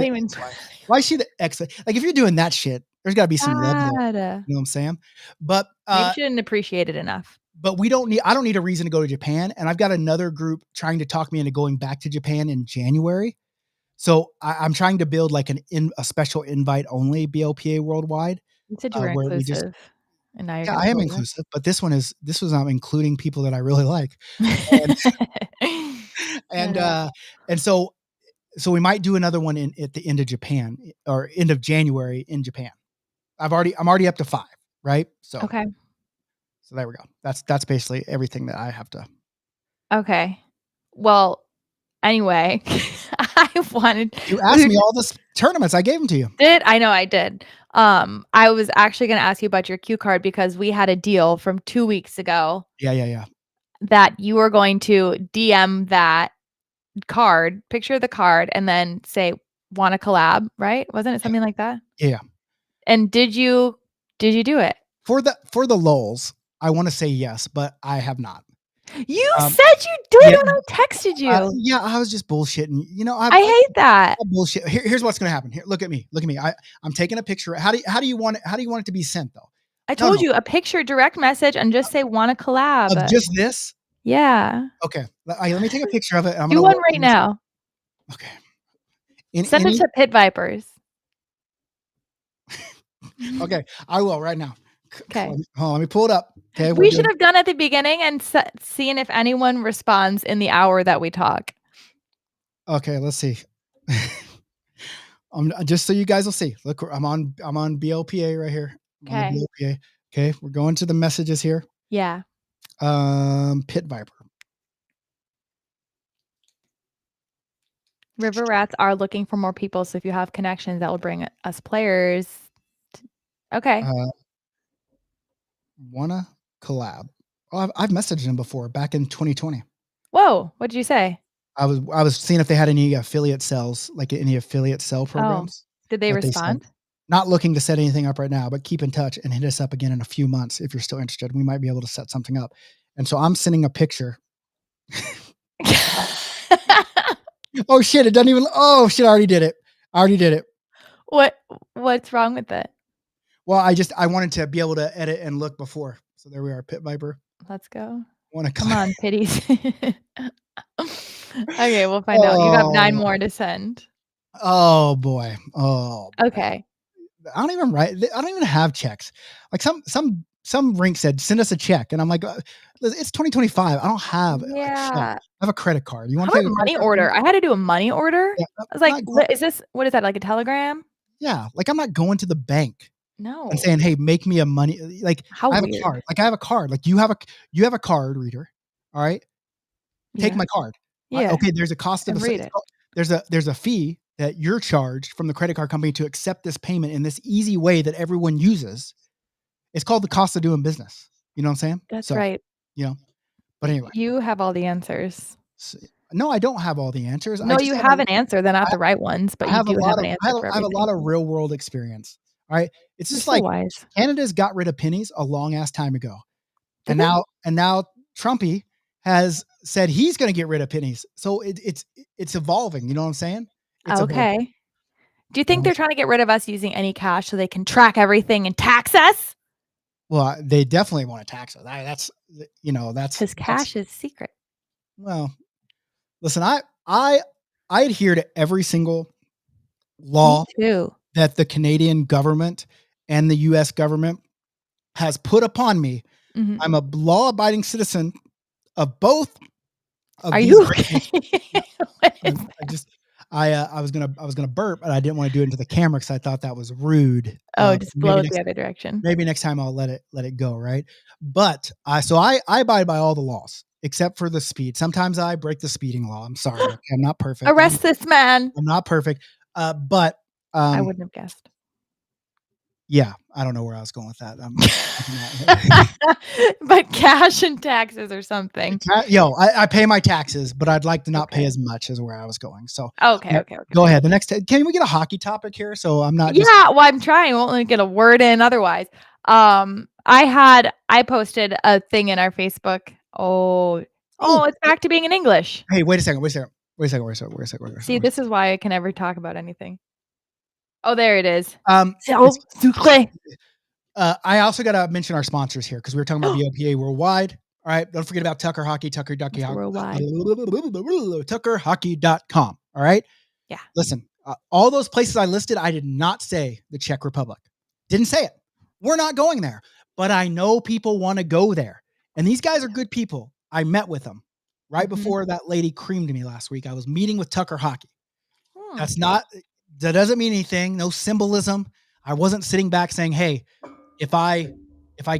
why is she the ex? Like if you're doing that shit, there's got to be some love there. You know what I'm saying? But maybe she didn't appreciate it enough. But I don't need a reason to go to Japan. And I've got another group trying to talk me into going back to Japan in January. So I'm trying to build like a special invite only BLPA worldwide. You said you were inclusive. And now I am inclusive, but this was including people that I really like. And so we might do another one at the end of Japan or end of January in Japan. I'm already up to 5, right? So okay. So there we go. That's basically everything that I have to. Okay. Well, anyway, You asked me all the tournaments. I gave them to you. I know I did. I was actually going to ask you about your cue card because we had a deal from 2 weeks ago. Yeah. That you were going to DM that card, picture the card, and then say, want to collab, right? Wasn't it something like that? Yeah. And did you do it? For the lulz, I want to say yes, but I have not. You said you did when I texted you. I was just bullshitting. I hate that bullshit. Here's what's going to happen. Here, look at me. I'm taking a picture. How do you want it to be sent though? I told you a picture, direct message, and just say want to collab. Of just this? Yeah. Okay. Let me take a picture of it. Do one right now. Okay. Send it to Pit Vipers. Okay, I will right now. Okay. Let me pull it up. Okay. We should have done at the beginning and seen if anyone responds in the hour that we talk. Okay, let's see. Just so you guys will see. Look, I'm on BLPA right here. Okay. BLPA. Okay, we're going to the messages here. Yeah. Pit Viper. River Rats are looking for more people, so if you have connections, that will bring us players. Okay. Wanna collab? Oh, I've messaged him before back in 2020. Whoa! What did you say? I was seeing if they had any affiliate sales, like any affiliate sell programs. Did they respond? Not looking to set anything up right now, but keep in touch and hit us up again in a few months if you're still interested. We might be able to set something up. And so I'm sending a picture. Oh shit! It doesn't even. Oh shit! I already did it. What's wrong with it? Well, I wanted to be able to edit and look before. So there we are, Pit Viper. Let's go. Want to Come on, pitties. Okay, we'll find out. You got 9 more to send. Oh boy. Oh boy. Okay. I don't even write. I don't even have checks. Like some rink said, send us a check, and I'm like, it's 2025. I don't have a check. Yeah. I have a credit card. You want How to about take a a credit money card from me? order? I had to do a money order. Yeah, I was like, not going, is this, what is that, like a telegram? yeah, like I'm not going to the bank No. and saying, hey, make me a money. Like How I have weird. a card. Like I have a card. Like you have a card reader. All right, take Yeah. my card. Yeah. Okay, there's a cost of And read it. there's a fee that you're charged from the credit card company to accept this payment in this easy way that everyone uses. It's called the cost of doing business. You know what I'm saying? That's So, right. but anyway. You have all the answers. No, I don't have all the answers. I No, just you have have an answer. They're not I the right ones, but I you have a do lot have an of answer for I have a lot everything. of real world experience. All right. It's You're just so like wise. Canada's got rid of pennies a long ass time ago. Did And they? now Trumpy has said he's going to get rid of pennies. So it's evolving. You know what I'm saying? It's evolving. Okay. Do you think they're trying to get rid of us using any cash so they can track everything and tax us? Well, they definitely want to tax us. That's Because cash is secret. well, listen, I adhere to every single law Me too. that the Canadian government and the US government has put upon me. Mhm. I'm a law-abiding citizen of both of Are these you great okay? nations. What is I was gonna burp, but I didn't want to do it into the camera because I thought that was rude. Oh, just blow Maybe it the other direction. next time I'll let it go, right? But I abide by all the laws except for the speed. Sometimes I break the speeding law. I'm sorry. Okay, I'm not perfect. Arrest this man. I'm not perfect. But I wouldn't have guessed. yeah, I don't know where I was going with that. But cash and taxes or something. I pay my taxes, but I'd like to not pay Okay. as much as where I was going. So Okay. go ahead. The next, can we get a hockey topic here? So I'm not just Yeah, well, I'm trying. I won't let me get a word in otherwise. I posted a thing in our Facebook. Oh, it's back to being in English. Hey, wait a second. See, this is why I can never talk about anything. Oh, there it is. I also got to mention our sponsors here because we were talking about BLPA Worldwide. All right. Don't forget about Tucker Hockey, Tucker Ducky Hockey, Worldwide. TuckerHockey.com. All right. Yeah. Listen, all those places I listed, I did not say the Czech Republic. Didn't say it. We're not going there, but I know people want to go there. And these guys are good people. I met with them right before that lady creamed me last week. I was meeting with Tucker Hockey. That doesn't mean anything. No symbolism. I wasn't sitting back saying, hey, if I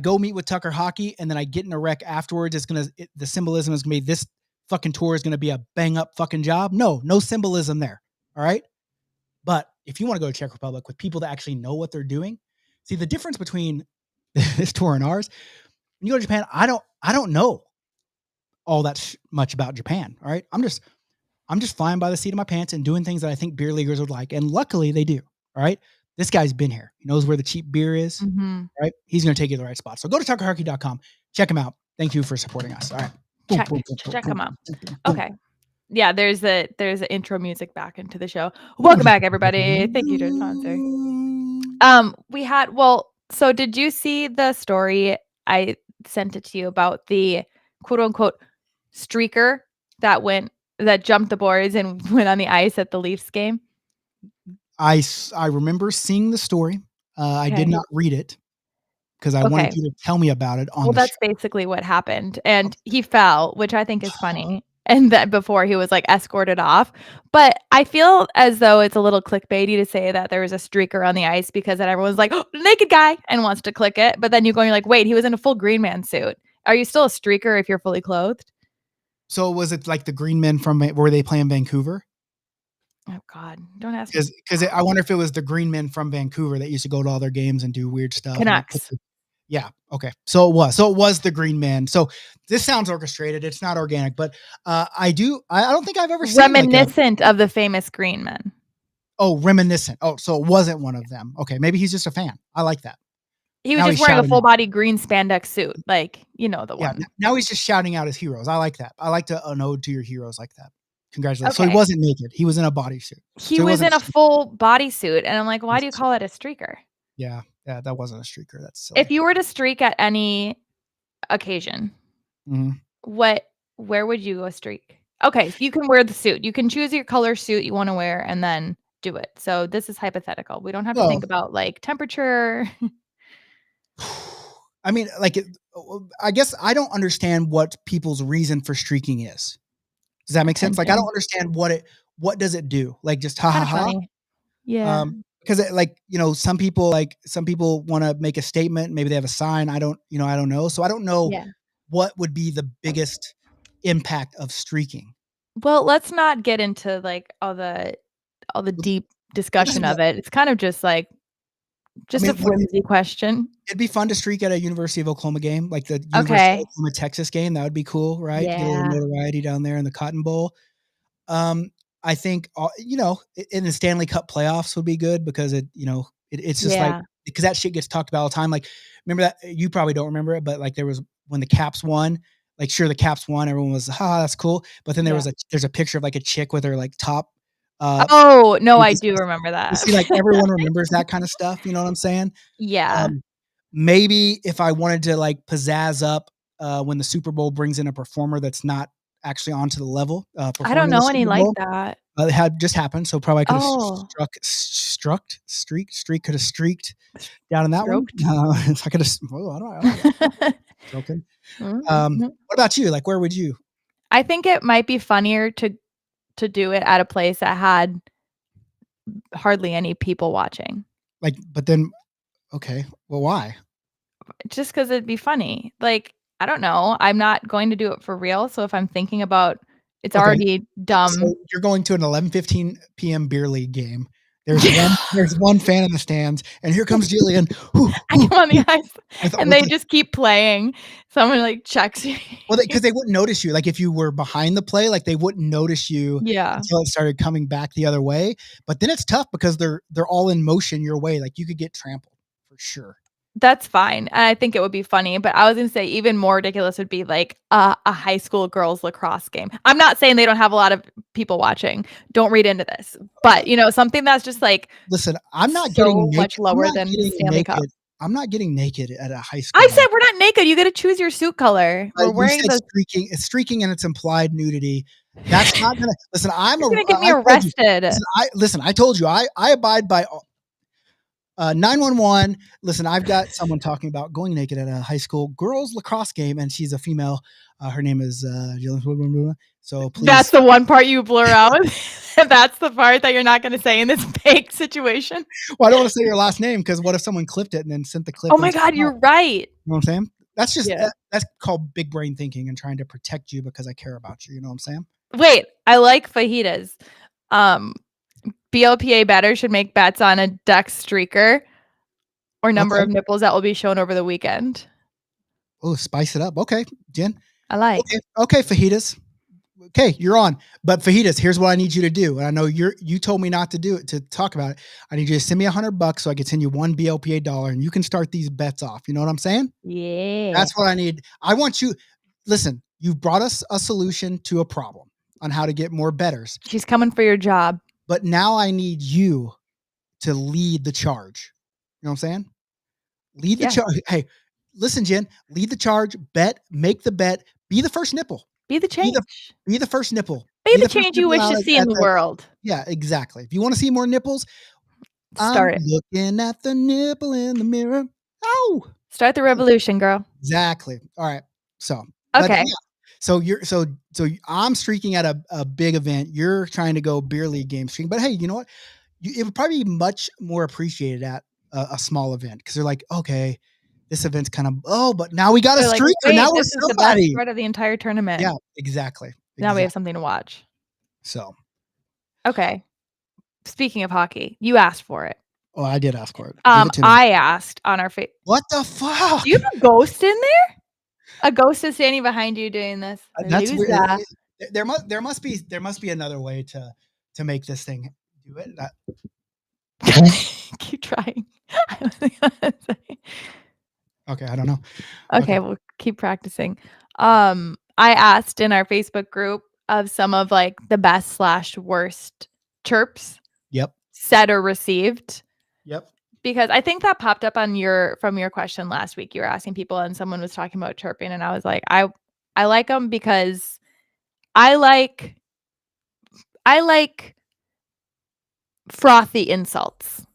go meet with Tucker Hockey and then I get in a wreck afterwards, the symbolism is gonna be this fucking tour is gonna be a bang up fucking job. No symbolism there. All right. But if you want to go to Czech Republic with people that actually know what they're doing, see the difference between this tour and ours. When you go to Japan, I don't know all that much about Japan. All right. I'm just flying by the seat of my pants and doing things that I think beer leaguers would like. And luckily they do. All right. This guy's been here. He knows where the cheap beer is. Right. He's going to take you to the right spot. So go to tuckerhockey.com. Check him out. Thank you for supporting us. All right. Check him out. Okay. Yeah, there's the intro music back into the show. Welcome back, everybody. Thank you to the sponsor. So did you see the story? I sent it to you about the quote unquote streaker that jumped the boards and went on the ice at the Leafs game. I remember seeing the story. I did not read it because I wanted you to tell me about it on the that's show. basically what happened. And he fell, which I think is funny. And that before he was like escorted off. But I feel as though it's a little clickbaity to say that there was a streaker on the ice because then everyone's like, oh, naked guy, and wants to click it. But then you're like, wait, he was in a full Green Man suit. Are you still a streaker if you're fully clothed? So was it like the Green Men were they playing Vancouver? Oh God, don't ask me. Because I wonder if it was the Green Men from Vancouver that used to go to all their games and do weird stuff. Canucks. Yeah. Okay. So it was the Green Man. So this sounds orchestrated. It's not organic, but I don't think I've ever seen reminiscent of the famous Green Men. Oh, reminiscent. Oh, so it wasn't one of them. Okay. Maybe he's just a fan. I like that. He was just wearing a full body green spandex suit. Like, the one. Now he's just shouting out his heroes. I like that. I like to an ode to your heroes like that. Congratulations. Okay. So he wasn't naked. He was in a bodysuit. He was in a full bodysuit. And I'm like, why do you call it a streaker? Yeah. Yeah. That wasn't a streaker. That's silly. If you were to streak at any occasion, where would you go streak? Okay, so you can wear the suit. You can choose your color suit you want to wear and then do it. So this is hypothetical. We don't have to Well, think about like temperature. I mean, like, I guess I don't understand what people's reason for streaking is. Does that make sense? Like, I don't Attention. understand what does it do? Like, just ha Kind ha of ha. funny. Yeah. Because like, some people want to make a statement. Maybe they have a sign. I don't know. So I don't know Yeah. what would be the biggest impact of streaking. Well, let's not get into like all the deep discussion of it. It's kind of just like a flimsy question. It'd be fun to streak at a University of Oklahoma game, like the University of Okay. Oklahoma, Texas game. That would be cool, right? Get a little Yeah. notoriety down there in the Cotton Bowl. I think, in the Stanley Cup playoffs would be good because it's just like, Yeah. because that shit gets talked about all the time. Like, remember that? You probably don't remember it, but like there was when the Caps won. Like, sure, the Caps won. Everyone was, that's cool. But then Yeah. there's a picture of like a chick with her like top. Oh, no, I do remember You that. see, like everyone remembers that kind of stuff. You know what I'm saying? Yeah. Maybe if I wanted to like pizzazz up when the Super Bowl brings in a performer that's not actually onto the level, I performing don't in the know any Super like Bowl. that. It had just happened, so probably I could have Oh. could have streaked down in that one. Stroked. I could have. I don't know. Joking. Mhm. What about you? Like, where would you? I think it might be funnier to do it at a place that had hardly any people watching. Like, but then, okay. Well, why? Just because it'd be funny. Like, I don't know. I'm not going to do it for real. So if I'm thinking about it's Okay. already dumb. So you're going to an 11:15 p.m. beer league game. There's one fan in the stands, and here comes Jillian. I come on the ice and they just keep playing. Someone like checks you. Well, because they wouldn't notice you. Like if you were behind the play, like they wouldn't notice you Yeah. until it started coming back the other way. But then it's tough because they're all in motion your way. Like you could get trampled for sure. That's fine. I think it would be funny, but I was gonna say even more ridiculous would be like a high school girls lacrosse game. I'm not saying they don't have a lot of people watching. Don't read into this, but something that's just like Listen, I'm not so getting naked. much lower than Stanley Cup. I'm not getting naked at a high school. I said we're not naked. You got to choose your suit color. We're wearing the streaking. It's streaking and it's implied nudity. That's not gonna listen. You're gonna get me arrested. I told you I abide by 911. Listen, I've got someone talking about going naked at a high school girls lacrosse game, and she's a female. Her name is Jillian. So please. That's the one part you blur out. That's the part that you're not going to say in this fake situation. Well, I don't want to say your last name because what if someone clipped it and then sent the clip? Oh my God, you're right. You know what I'm saying? That's just that's called big brain thinking and trying to protect you because I care about you. You know what I'm saying? Wait, I like fajitas. BLPA better should make bets on a duck streaker or number of nipples that will be shown over the weekend. Oh, spice it up. Okay, Jen. I like. Okay, fajitas. Okay, you're on. But fajitas, here's what I need you to do. And I know you told me not to do it, to talk about it. I need you to send me $100 so I can send you one BLPA dollar and you can start these bets off. You know what I'm saying? Yeah. That's what I need. I want you. Listen, you've brought us a solution to a problem on how to get more bettors. She's coming for your job. But now I need you to lead the charge. You know what I'm saying? Lead the charge. Hey, listen, Jen, lead the charge, bet, make the bet, be the first nipple. Be the change. Be the first nipple. Be the change you wish to see in the world. Yeah, exactly. If you want to see more nipples, start it. Looking at the nipple in the mirror. Oh, start the revolution, girl. Exactly. All right. So okay. So I'm streaking at a big event. You're trying to go beer league game streaking, but hey, you know what? It would probably be much more appreciated at a small event because they're like, okay, this event's kind of but now we got a streaker. Like, now we're this is the best part of the entire tournament. Yeah, exactly. Now we have something to watch. So, okay. Speaking of hockey, you asked for it. Oh, I did ask for it. I asked on our face. What the fuck? Do you have a ghost in there? A ghost is standing behind you doing this. That's weird. There must be another way to make this thing do it. Keep trying. Okay, I don't know. Okay, we'll keep practicing. I asked in our Facebook group of some of like the best / worst chirps. Yep. Said or received. Yep. Because I think that popped up on from your question last week. You were asking people and someone was talking about chirping and I was like, I I like them because I like frothy insults.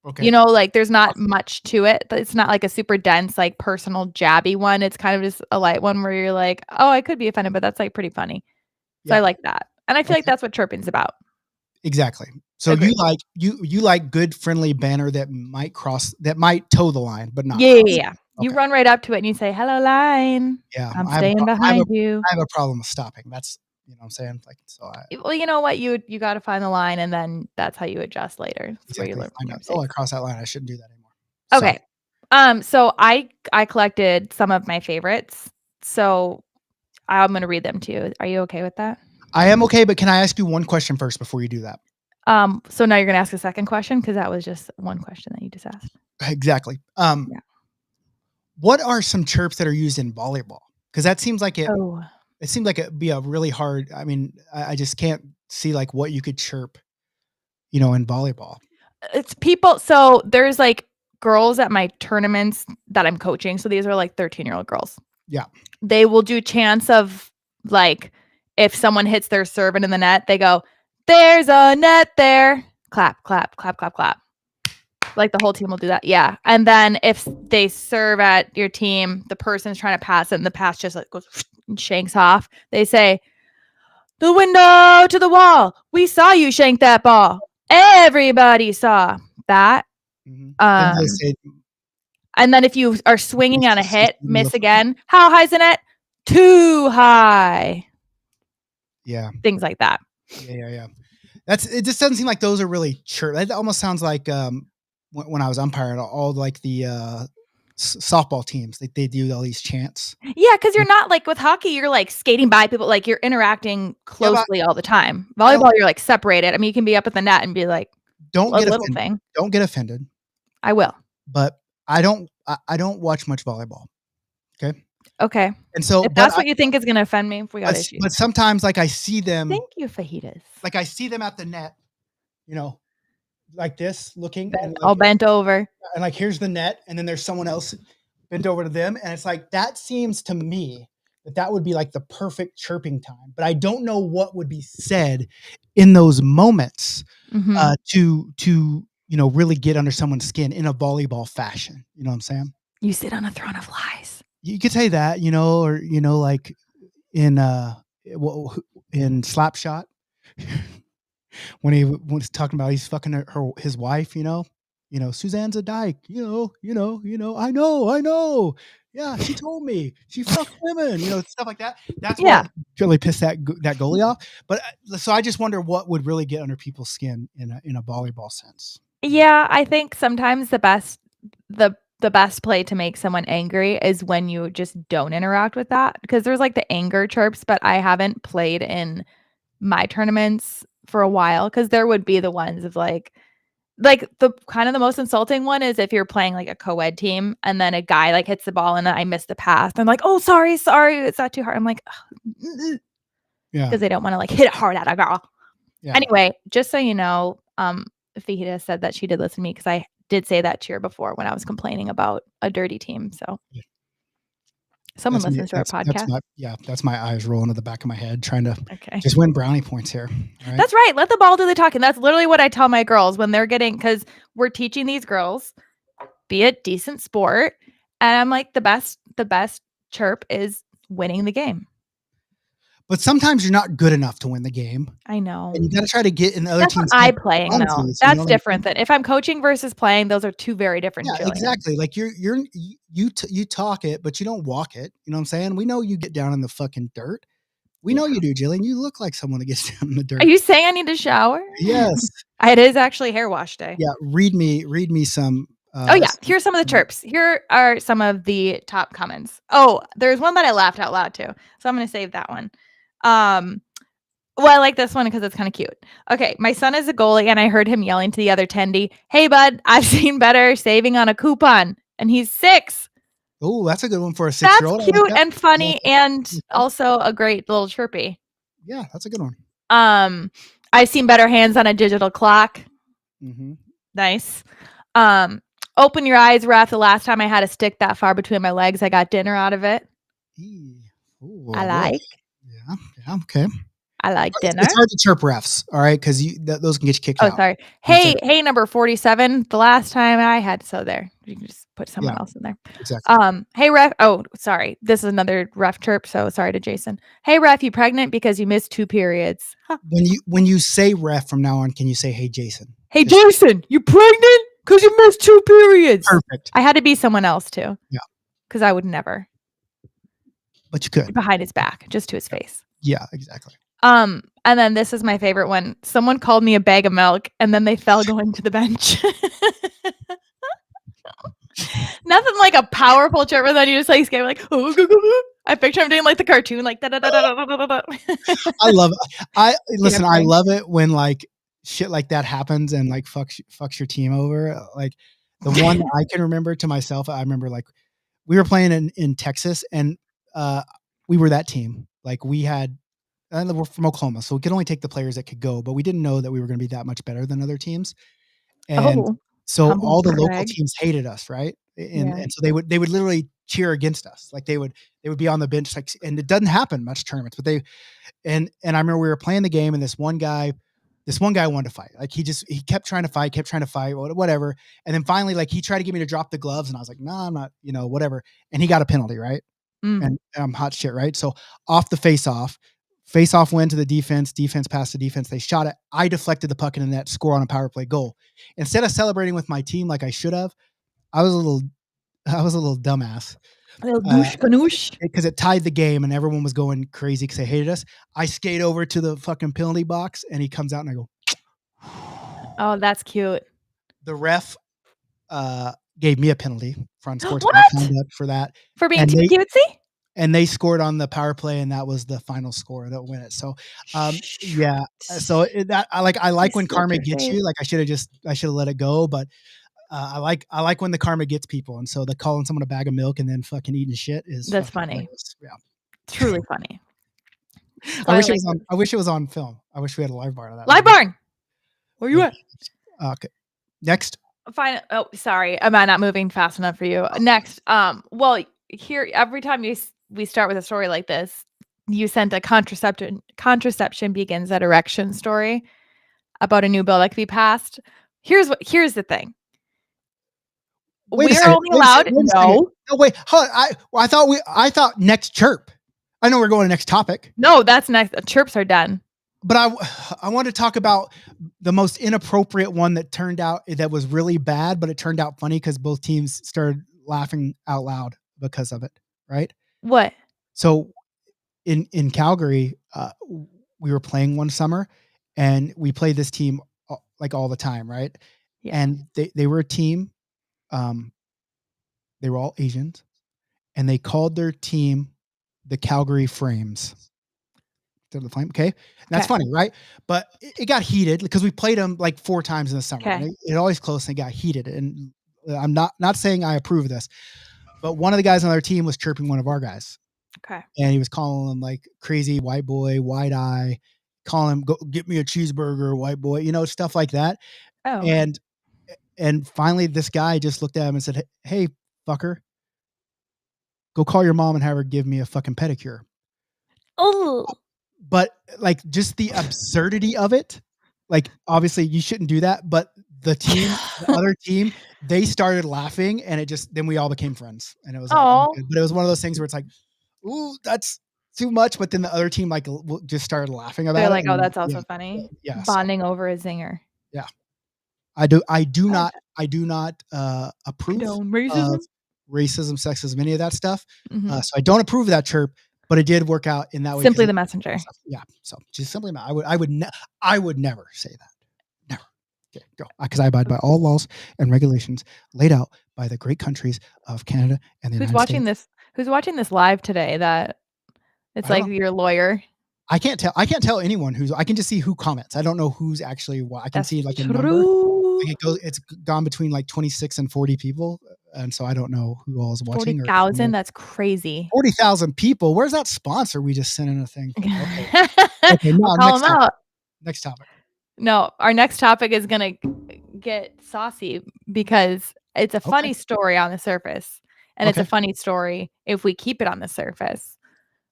Okay. You know, like there's not much to it, but it's not like a super dense, like personal jabby one. It's kind of just a light one where you're like, oh, I could be offended, but that's like pretty funny. So I like that. And I feel like that's what chirping's about. Exactly. So Agreed. you like good friendly banter that might toe the line, but not. Yeah. You Okay. run right up to it and you say, hello, line. Yeah. I'm staying behind you. I have a problem with stopping. That's, you know what I'm saying? Like, so Well, you know what? You got to find the line, and then that's how you adjust later. That's where you exactly learn from your find out, oh, I mistakes. crossed that line. I shouldn't do that anymore. Okay. So I collected some of my favorites. So I'm going to read them to you. Are you okay with that? I am okay, but can I ask you one question first before you do that? So now you're going to ask a second question because that was just one question that you just asked. Exactly. Yeah. What are some chirps that are used in volleyball? Because that seems like it. Oh. It seemed like it'd be a really hard. I mean, I just can't see like what you could chirp, in volleyball. It's people. So there's like girls at my tournaments that I'm coaching. So these are like 13-year-old girls. Yeah. They will do chants of like if someone hits their serve in the net, they go, there's a net there. Clap, clap, clap, clap, clap. Like the whole team will do that. Yeah. And then if they serve at your team, the person's trying to pass it and the pass just like goes and shanks off. They say, the window to the wall. We saw you shank that ball. Everybody saw that. Mm-hmm. And then if you are swinging on a hit, miss again. How high's the net? Too high. Yeah. Things like that. Yeah. It just doesn't seem like those are really chirp. It almost sounds like when I was umpiring, all like the softball teams, they do all these chants. Yeah, because you're not like with hockey, you're like skating by people, like you're interacting closely all the time. Volleyball, you're like separated. I mean, you can be up at the net and be like, don't get little offended. thing. Don't get offended. I will. But I don't watch much volleyball. Okay. And so if that's what you think is going to offend me, we got issues. But sometimes like I see them. Thank you, fajitas. Like I see them at the net, like this looking and all bent over. And like here's the net, and then there's someone else bent over to them. And it's like that seems to me that would be like the perfect chirping time. But I don't know what would be said in those moments to really get under someone's skin in a volleyball fashion. You know what I'm saying? You sit on a throne of lies. You could say that, or like in Slapshot when he was talking about he's fucking his wife, Suzanne's a dyke, I know. Yeah, she told me she fucked women, stuff like that. That's what really pissed that goalie off. But so I just wonder what would really get under people's skin in a volleyball sense. Yeah, I think sometimes the best play to make someone angry is when you just don't interact with that, because there's like the anger chirps, but I haven't played in my tournaments for a while because there would be the ones of like the kind of the most insulting one is if you're playing like a co-ed team and then a guy like hits the ball and I missed the pass. I'm like, oh, sorry, it's not too hard. I'm like, because they don't want to like hit it hard at a girl. Yeah. Anyway, just so you know, Fajita said that she did listen to me because I did say that to her before when I was complaining about a dirty team. So someone listens to our podcast. That's my eyes rolling to the back of my head, trying to just win brownie points here. Right? That's right. Let the ball do the talking. That's literally what I tell my girls when they're because we're teaching these girls, be a decent sport. And I'm like, the best chirp is winning the game. But sometimes you're not good enough to win the game. I know. And you got to try to get in the other team's I playing though. That's different than if I'm coaching versus playing. Those are two very different. Yeah, exactly. Like you talk it, but you don't walk it. You know what I'm saying? We know you get down in the fucking dirt. We know you do, Jillian. You look like someone that gets down in the dirt. Are you saying I need to shower? Yes. It is actually hair wash day. Yeah. Read me some. Here's some of the chirps. Here are some of the top comments. Oh, there's one that I laughed out loud too. So I'm going to save that one. Well, I like this one because it's kind of cute. Okay, my son is a goalie, and I heard him yelling to the other tendy, "Hey, bud, I've seen better saving on a coupon," and he's 6. Oh, that's a good one for a 6-year-old. That's cute and funny, and also a great little chirpy. Yeah, that's a good one. I've seen better hands on a digital clock. Mm-hmm. Nice. Open your eyes, Wrath. The last time I had a stick that far between my legs, I got dinner out of it. Ooh, I whoa. like. Yeah, okay. I like dinner. It's hard to chirp refs, all right, because those can get you kicked Oh, out. sorry. It's Hey, like- hey, number 47. The last time I had, so there. You can just put someone Yeah. else in there. Exactly. Hey ref. Oh, sorry. This is another ref chirp. So sorry to Jason. Hey ref, you pregnant because you missed 2 periods. Huh. When you say ref from now on, can you say, "Hey, Jason"? Hey Jason, you pregnant because you missed 2 periods. Perfect. I had to be someone else too. Yeah. Because I would never. But you could. Behind his back, just to his face. Yeah, exactly. And then this is my favorite one. Someone called me a bag of milk, and then they fell going to the bench. Nothing like a powerful chirp, but then you just like scare like. Oh, go, go, go. I picture him doing like the cartoon, like da da da da da da da. I love it. Listen. I Scampering. love it when like shit like that happens and like fucks your team over. Like the one I can remember to myself. I remember like we were playing in Texas and we were that team. Like we had. And we're from Oklahoma, so we could only take the players that could go, but we didn't know that we were going to be that much better than other teams. And Oh, so humble all the local brag. teams hated us, right? And Yeah. and so they would literally cheer against us. Like they would be on the bench, like, and it doesn't happen much tournaments, but they and I remember we were playing the game and this one guy wanted to fight. Like he kept trying to fight, whatever. And then finally, like he tried to get me to drop the gloves, and I was like, no, I'm not, whatever. And he got a penalty, right? Mm. And I'm hot shit, right? So off the face off went to the defense passed the defense. They shot it. I deflected the puck in the net, score on a power play goal. Instead of celebrating with my team like I should have, I was a little dumbass. Little douche ganoush. Because it tied the game and everyone was going crazy because they hated us. I skate over to the fucking penalty box and he comes out and I go, Oh, that's cute. the ref gave me a penalty for unsportsmanlike What? conduct for that. For being And too they- cutesy? And they scored on the power play, and that was the final score that win it. So, yeah. So I like when karma gets you. Like I should have let it go, but I like when the karma gets people. And so the calling someone a bag of milk and then fucking eating shit is That's fucking funny. hilarious. Yeah, Truly funny. So I wish it was on film. I wish we had a live bar of that. Live barn. Where you at? Okay. Next. Fine. Oh, sorry. Am I not moving fast enough for you? Next. Well, here every time we start with a story like this, you sent a contraception begins at erection story about a new bill that could be passed. Here's the thing. We're only allowed. No, wait. I thought next chirp. I know we're going to next topic. No, that's next. Chirps are done. But I want to talk about the most inappropriate one that was really bad, but it turned out funny because both teams started laughing out loud because of it. Right? What? So in Calgary, we were playing one summer, and we played this team like all the time, right? Yeah. And they were a team. They were all Asians, and they called their team the Calgary Frames. Okay, that's funny, right? But it got heated because we played them like 4 times in the summer. Okay. It always close and it got heated. And I'm not saying I approve of this, but one of the guys on our team was chirping one of our guys. Okay. And he was calling him like crazy white boy, wide eye, calling him, go get me a cheeseburger, white boy, stuff like that. Oh. And finally this guy just looked at him and said, hey, fucker, go call your mom and have her give me a fucking pedicure. Oh. But like just the absurdity of it, like obviously you shouldn't do that, but the other team, they started laughing and then we all became friends and it was all good. But it was one of those things where it's like, ooh, that's too much. But then the other team like just started laughing about it. They're like, oh, and, that's also funny. Yeah. Bonding over a zinger. Yeah. I do not approve Condone racism? of racism, sexism, any of that stuff. Mhm. So I don't approve of that chirp, but it did work out in that way. Simply the messenger. Yeah. So just simply, I would never say that. Never. Okay, go. Because I abide by all laws and regulations laid out by the great countries of Canada and the United States. Who's watching this live today? That it's like your lawyer. I can't tell anyone I can just see who comments. I don't know who's actually what. I can see like a number. Like it's gone between like 26 and 40 people. And so I don't know who all is watching. 40,000. That's crazy. 40,000 people. Where's that sponsor? We just sent in a thing. Okay. Okay. No, Call them out. Next topic. No, our next topic is gonna get saucy because it's a funny story on the surface, and it's a funny story if we keep it on the surface.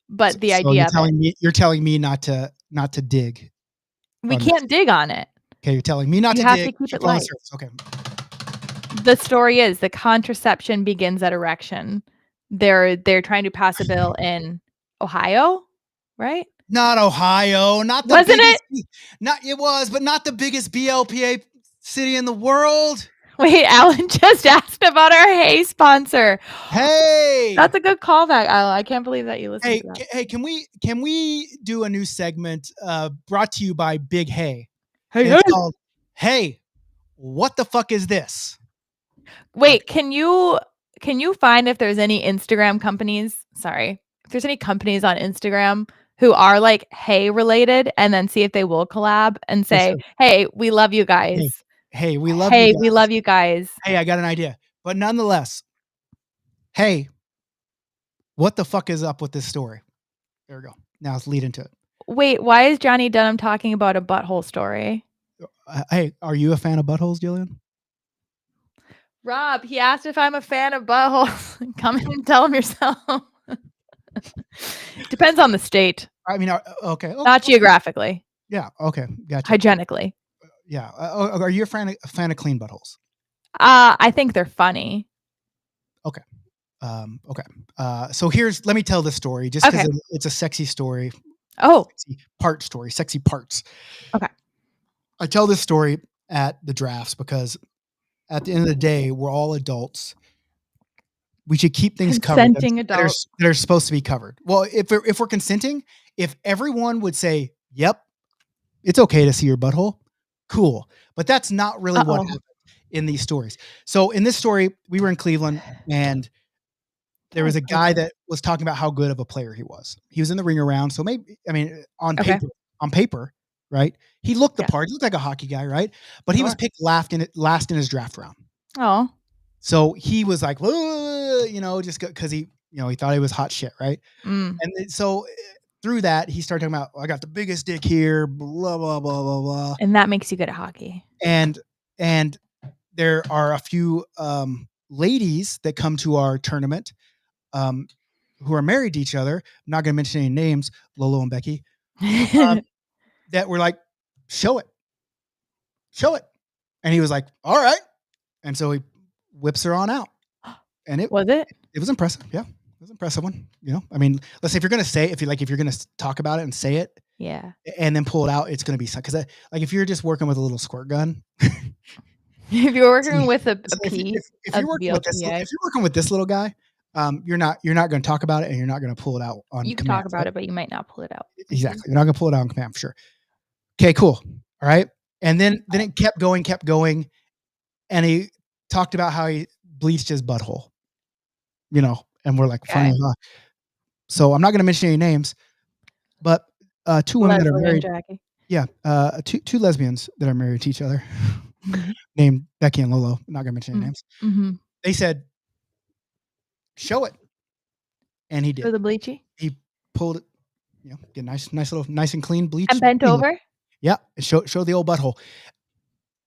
but the So idea of it. you're telling me not to dig. We on can't dig on it. Okay, you're telling me not You to have dig. to keep it on the light. surface. Okay. The story is the contraception begins at erection. They're trying to pass a bill in Ohio, right? Not Ohio, not the Wasn't biggest. it? Not it was, but not the biggest BLPA city in the world. Wait, Alan just asked about our Hey sponsor. Hey, That's a good callback, Alan. I can't believe that you listened to that. hey, can we do a new segment brought to you by Big Hey? Hey, And it's called Hey, what the fuck is this? Wait, can you find if there's any Instagram companies? Sorry. If there's any companies on Instagram who are like Hey related, and then see if they will collab and For say, sure. "Hey, we love you guys. Hey, we love you Hey, guys. we love you guys." Hey, I got an idea. But nonetheless, hey, what the fuck is up with this story? There we go. Now let's lead into it. Wait, why is Johnny Dunham talking about a butthole story? Hey, are you a fan of buttholes, Jillian? Rob, he asked if I'm a fan of buttholes. Come in and tell him yourself. Depends on the state. I mean, okay. Not geographically. Yeah. Okay. Gotcha. Hygienically. Yeah. Are you a fan of clean buttholes? I think they're funny. Okay. Okay. So let me tell this story just because it's a sexy story. Oh. Sexy parts. Okay. I tell this story at the drafts because at the end of the day, we're all adults. We should keep things Consenting covered adults that are supposed to be covered. Well, if we're consenting, if everyone would say, "Yep, it's okay to see your butthole," cool. But that's not really what happened in these stories. So in this story, we were in Cleveland, and there was a guy that was talking about how good of a player he was. He was in the ring around, so maybe on paper, right? He looked the part. He looked like a hockey guy, right? But he was picked last in his draft round. Oh. So he was like, just because he thought he was hot shit, right? Mm. And so through that, he started talking about, I got the biggest dick here, blah, blah, blah, blah, blah. And that makes you good at hockey. And there are a few ladies that come to our tournament who are married to each other. I'm not going to mention any names, Lolo and Becky, that were like, show it. And he was like, all right. And so he whips her on out. And it was impressive. Yeah. It was an impressive one. I mean, let's say if you're going to talk about it and say it, yeah, and then pull it out, it's going to be because like if you're just working with a little squirt gun, if you're working with a P, if you're working with this little guy, you're not going to talk about it, and you're not going to pull it out on you can command, talk about it, but you might not pull it out. Exactly. You're not going to pull it out on command for sure. Okay, cool. All right. And then it kept going. And he talked about how he bleached his butthole, and we're like, funny enough. So I'm not going to mention any names, but two women that are married. Jackie. Yeah. Two lesbians that are married to each other named Becky and Lolo. I'm not going to mention any names. Mm-hmm. They said, show it. And he did. For the bleachy? He pulled it, get nice and clean bleach. And bent over? Yeah. Show the old butthole.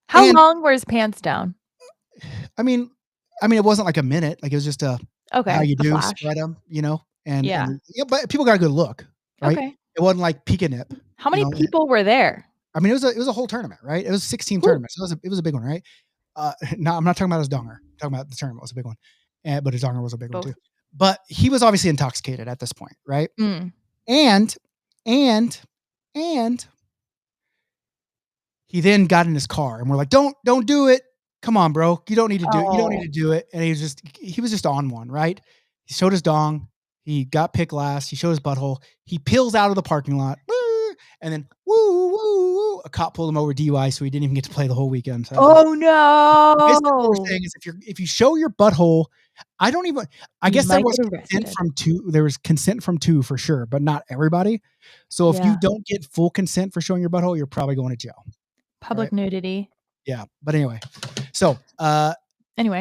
How long were his pants down? I mean, it wasn't like a minute. Like it was just how you do, flash. spread them, and but people got a good look, right? Okay. It wasn't like peek a nip. How many people were there? I mean, it was a whole tournament, right? It was 16 tournaments. It was a big one, right? No, I'm not talking about his donger. I'm talking about the tournament was a big one, but his donger was a big one too. But he was obviously intoxicated at this point, right? Mm. And he then got in his car, and we're like, don't do it. Come on, bro. You don't need to do it. You don't need to do it. And he was just on one, right? He showed his dong. He got picked last. He showed his butthole. He peels out of the parking lot. And then a cop pulled him over DUI, so he didn't even get to play the whole weekend. So no. Basically what we're saying is if you show your butthole, I guess there was consent from two. There was consent from two for sure, but not everybody. So if you don't get full consent for showing your butthole, you're probably going to jail. Public nudity. Yeah. But anyway. So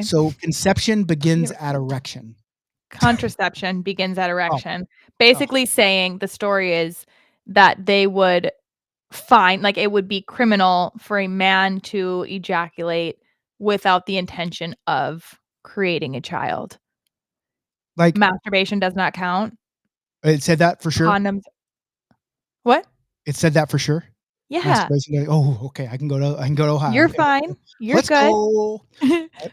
so conception begins at erection. Contraception begins at erection. Basically saying the story is that they would find, like, it would be criminal for a man to ejaculate without the intention of creating a child. Like masturbation does not count. It said that for sure. Condoms. What? It said that for sure. Yeah. Masturbation. Oh, okay. I can go to Ohio. You're Okay. fine. You're Let's good. go.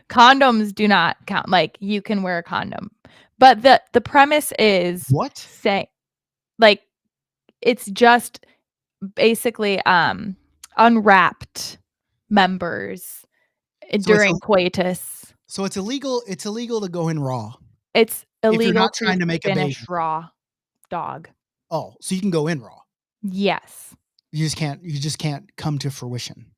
Condoms do not count. Like, you can wear a condom. But the premise is What? say like it's just basically unwrapped members during coitus. So it's illegal. It's illegal to go in raw. It's If you're illegal not trying to make a finish baby. raw dog. Oh, so you can go in raw. Yes. You just can't come to fruition.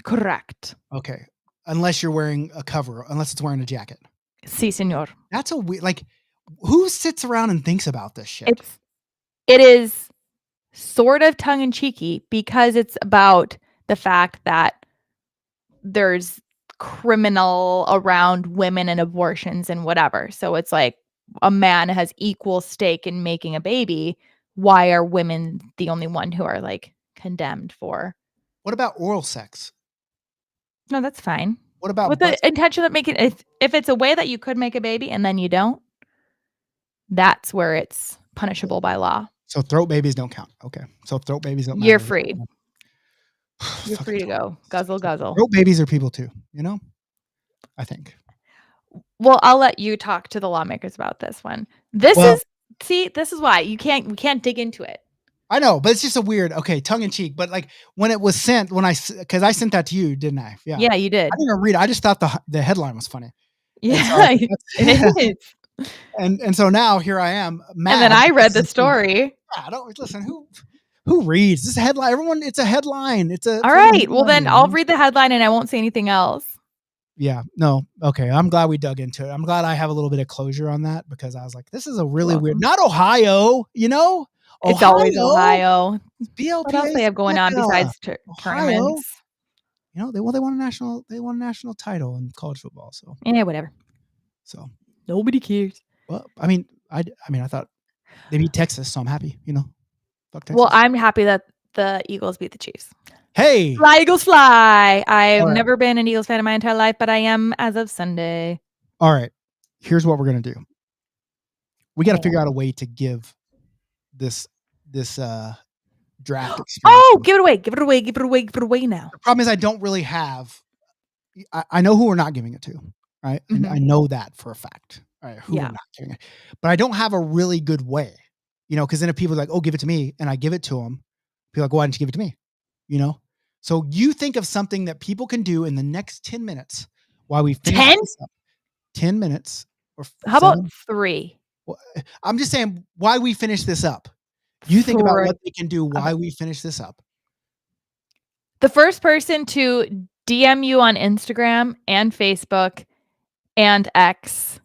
Correct. Okay. Unless you're wearing a cover, unless it's wearing a jacket. Si, senor. That's a weird, like, who sits around and thinks about this shit? It is sort of tongue in cheeky because it's about the fact that there's criminal around women and abortions and whatever. So it's like a man has equal stake in making a baby. Why are women the only one who are like condemned for? What about oral sex? No, that's fine. What about with the intention of making if it's a way that you could make a baby and then you don't, that's where it's punishable by law. So throat babies don't count. Okay. So throat babies don't matter. You're free. You're free to go. Guzzle, guzzle. Throat babies are people too, you know? I think. Well, I'll let you talk to the lawmakers about this one. This is why we can't dig into it. I know, but it's just a weird, okay, tongue in cheek. But like when it was sent, because I sent that to you, didn't I? Yeah. Yeah, you did. I didn't even read it. I just thought the headline was funny. Yeah, it is. And so now here I am, mad. And then I read the story. I don't listen. Who reads this headline? Everyone, it's a headline. It's a all right. Well, then I'll read the headline and I won't say anything else. Yeah. No. Okay. I'm glad we dug into it. I'm glad I have a little bit of closure on that because I was like, this is a really weird. Not Ohio, you know. It's always Ohio. Blpa. What else they have going on besides tournaments? You know, they won a national title in college football. So yeah, whatever. So nobody cares. Well, I mean, I thought they beat Texas, so I'm happy. You know, fuck Texas. Well, I'm happy that the Eagles beat the Chiefs. Hey, fly Eagles, fly! I've never been an Eagles fan in my entire life, but I am as of Sunday. All right, here's what we're gonna do. We got to figure out a way to give this draft experience. Oh, give it away now. The problem is I don't really have. I know who we're not giving it to, right? And I know that for a fact. All right, who we're not giving it, but I don't have a really good way, you know, because then if people are like, "Oh, give it to me," and I give it to them, people are like, "Why didn't you give it to me?" You know. So you think of something that people can do in the next 10 minutes while we finish 10? this up. 10 minutes or how 7? About 3? Well, I'm just saying why we finish this up. You think about what they can do while we finish this up. The first person to DM you on Instagram and Facebook and X.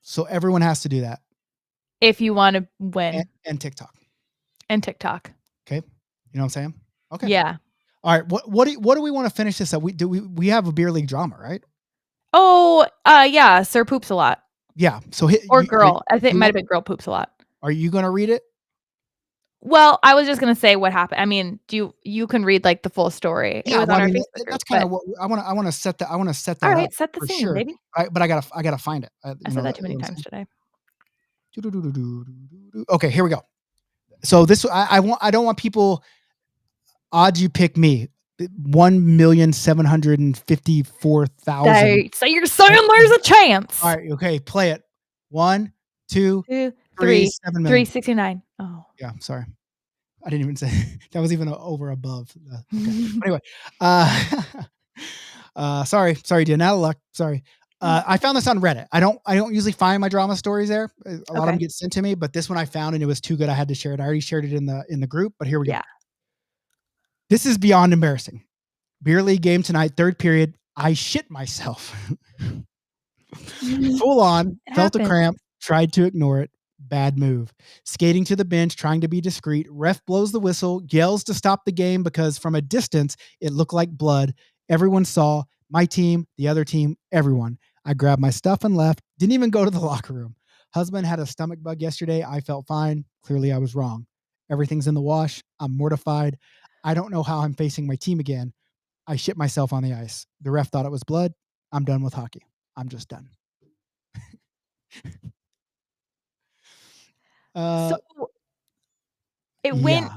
So everyone has to do that. If you want to win. And TikTok. And TikTok. Okay. You know what I'm saying? Okay. Yeah. All right. What do we want to finish this up? We have a beer league drama, right? Oh, yeah. Sir poops a lot. Yeah. So girl. I think it might have been girl poops a lot. Are you going to read it? Well, I was just going to say what happened. I mean, you can read like the full story. Yeah, it was on our Facebook group, that's kind of what I want to set that. I want to set that. All right, up set the scene, sure. baby. But I gotta find it. I said that too many times today. Okay, here we go. So this I don't want people. Odds you pick me. 1,754,000. So you're saying there's a chance. All right. Okay. Play it. 1, 2, 3, 7 million. 369. Oh. Yeah. Sorry. I didn't even say that was even over above. Okay. Anyway. Sorry, dear. Not a luck. Sorry. I found this on Reddit. I don't usually find my drama stories there. A lot of them get sent to me, but this one I found and it was too good. I had to share it. I already shared it in the group, but here we go. This is beyond embarrassing. Beer league game tonight, third period. I shit myself. Full on, felt a cramp, tried to ignore it. Bad move. Skating to the bench, trying to be discreet. Ref blows the whistle, yells to stop the game because from a distance, it looked like blood. Everyone saw, my team, the other team, everyone. I grabbed my stuff and left. Didn't even go to the locker room. Husband had a stomach bug yesterday. I felt fine. Clearly I was wrong. Everything's in the wash. I'm mortified. I don't know how I'm facing my team again. I shit myself on the ice. The ref thought it was blood. I'm done with hockey. I'm just done. So it went. Yeah.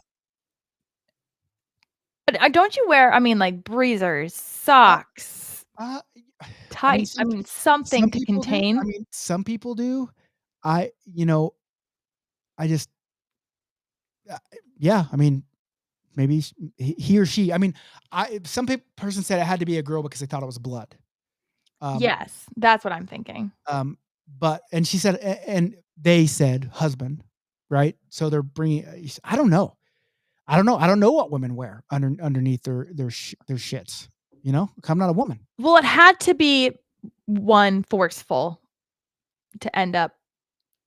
But don't you wear? I mean, like breezers, socks, I mean, tights. I mean, something some to people do. I contain. mean, some people do. I just, yeah. I mean, maybe he or she. I mean, some person said it had to be a girl because they thought it was blood. Yes, that's what I'm thinking. But and she said, and they said husband, right? So they're bringing. I don't know. I don't know what women wear underneath their shits. You know, I'm not a woman. Well, it had to be one forceful to end up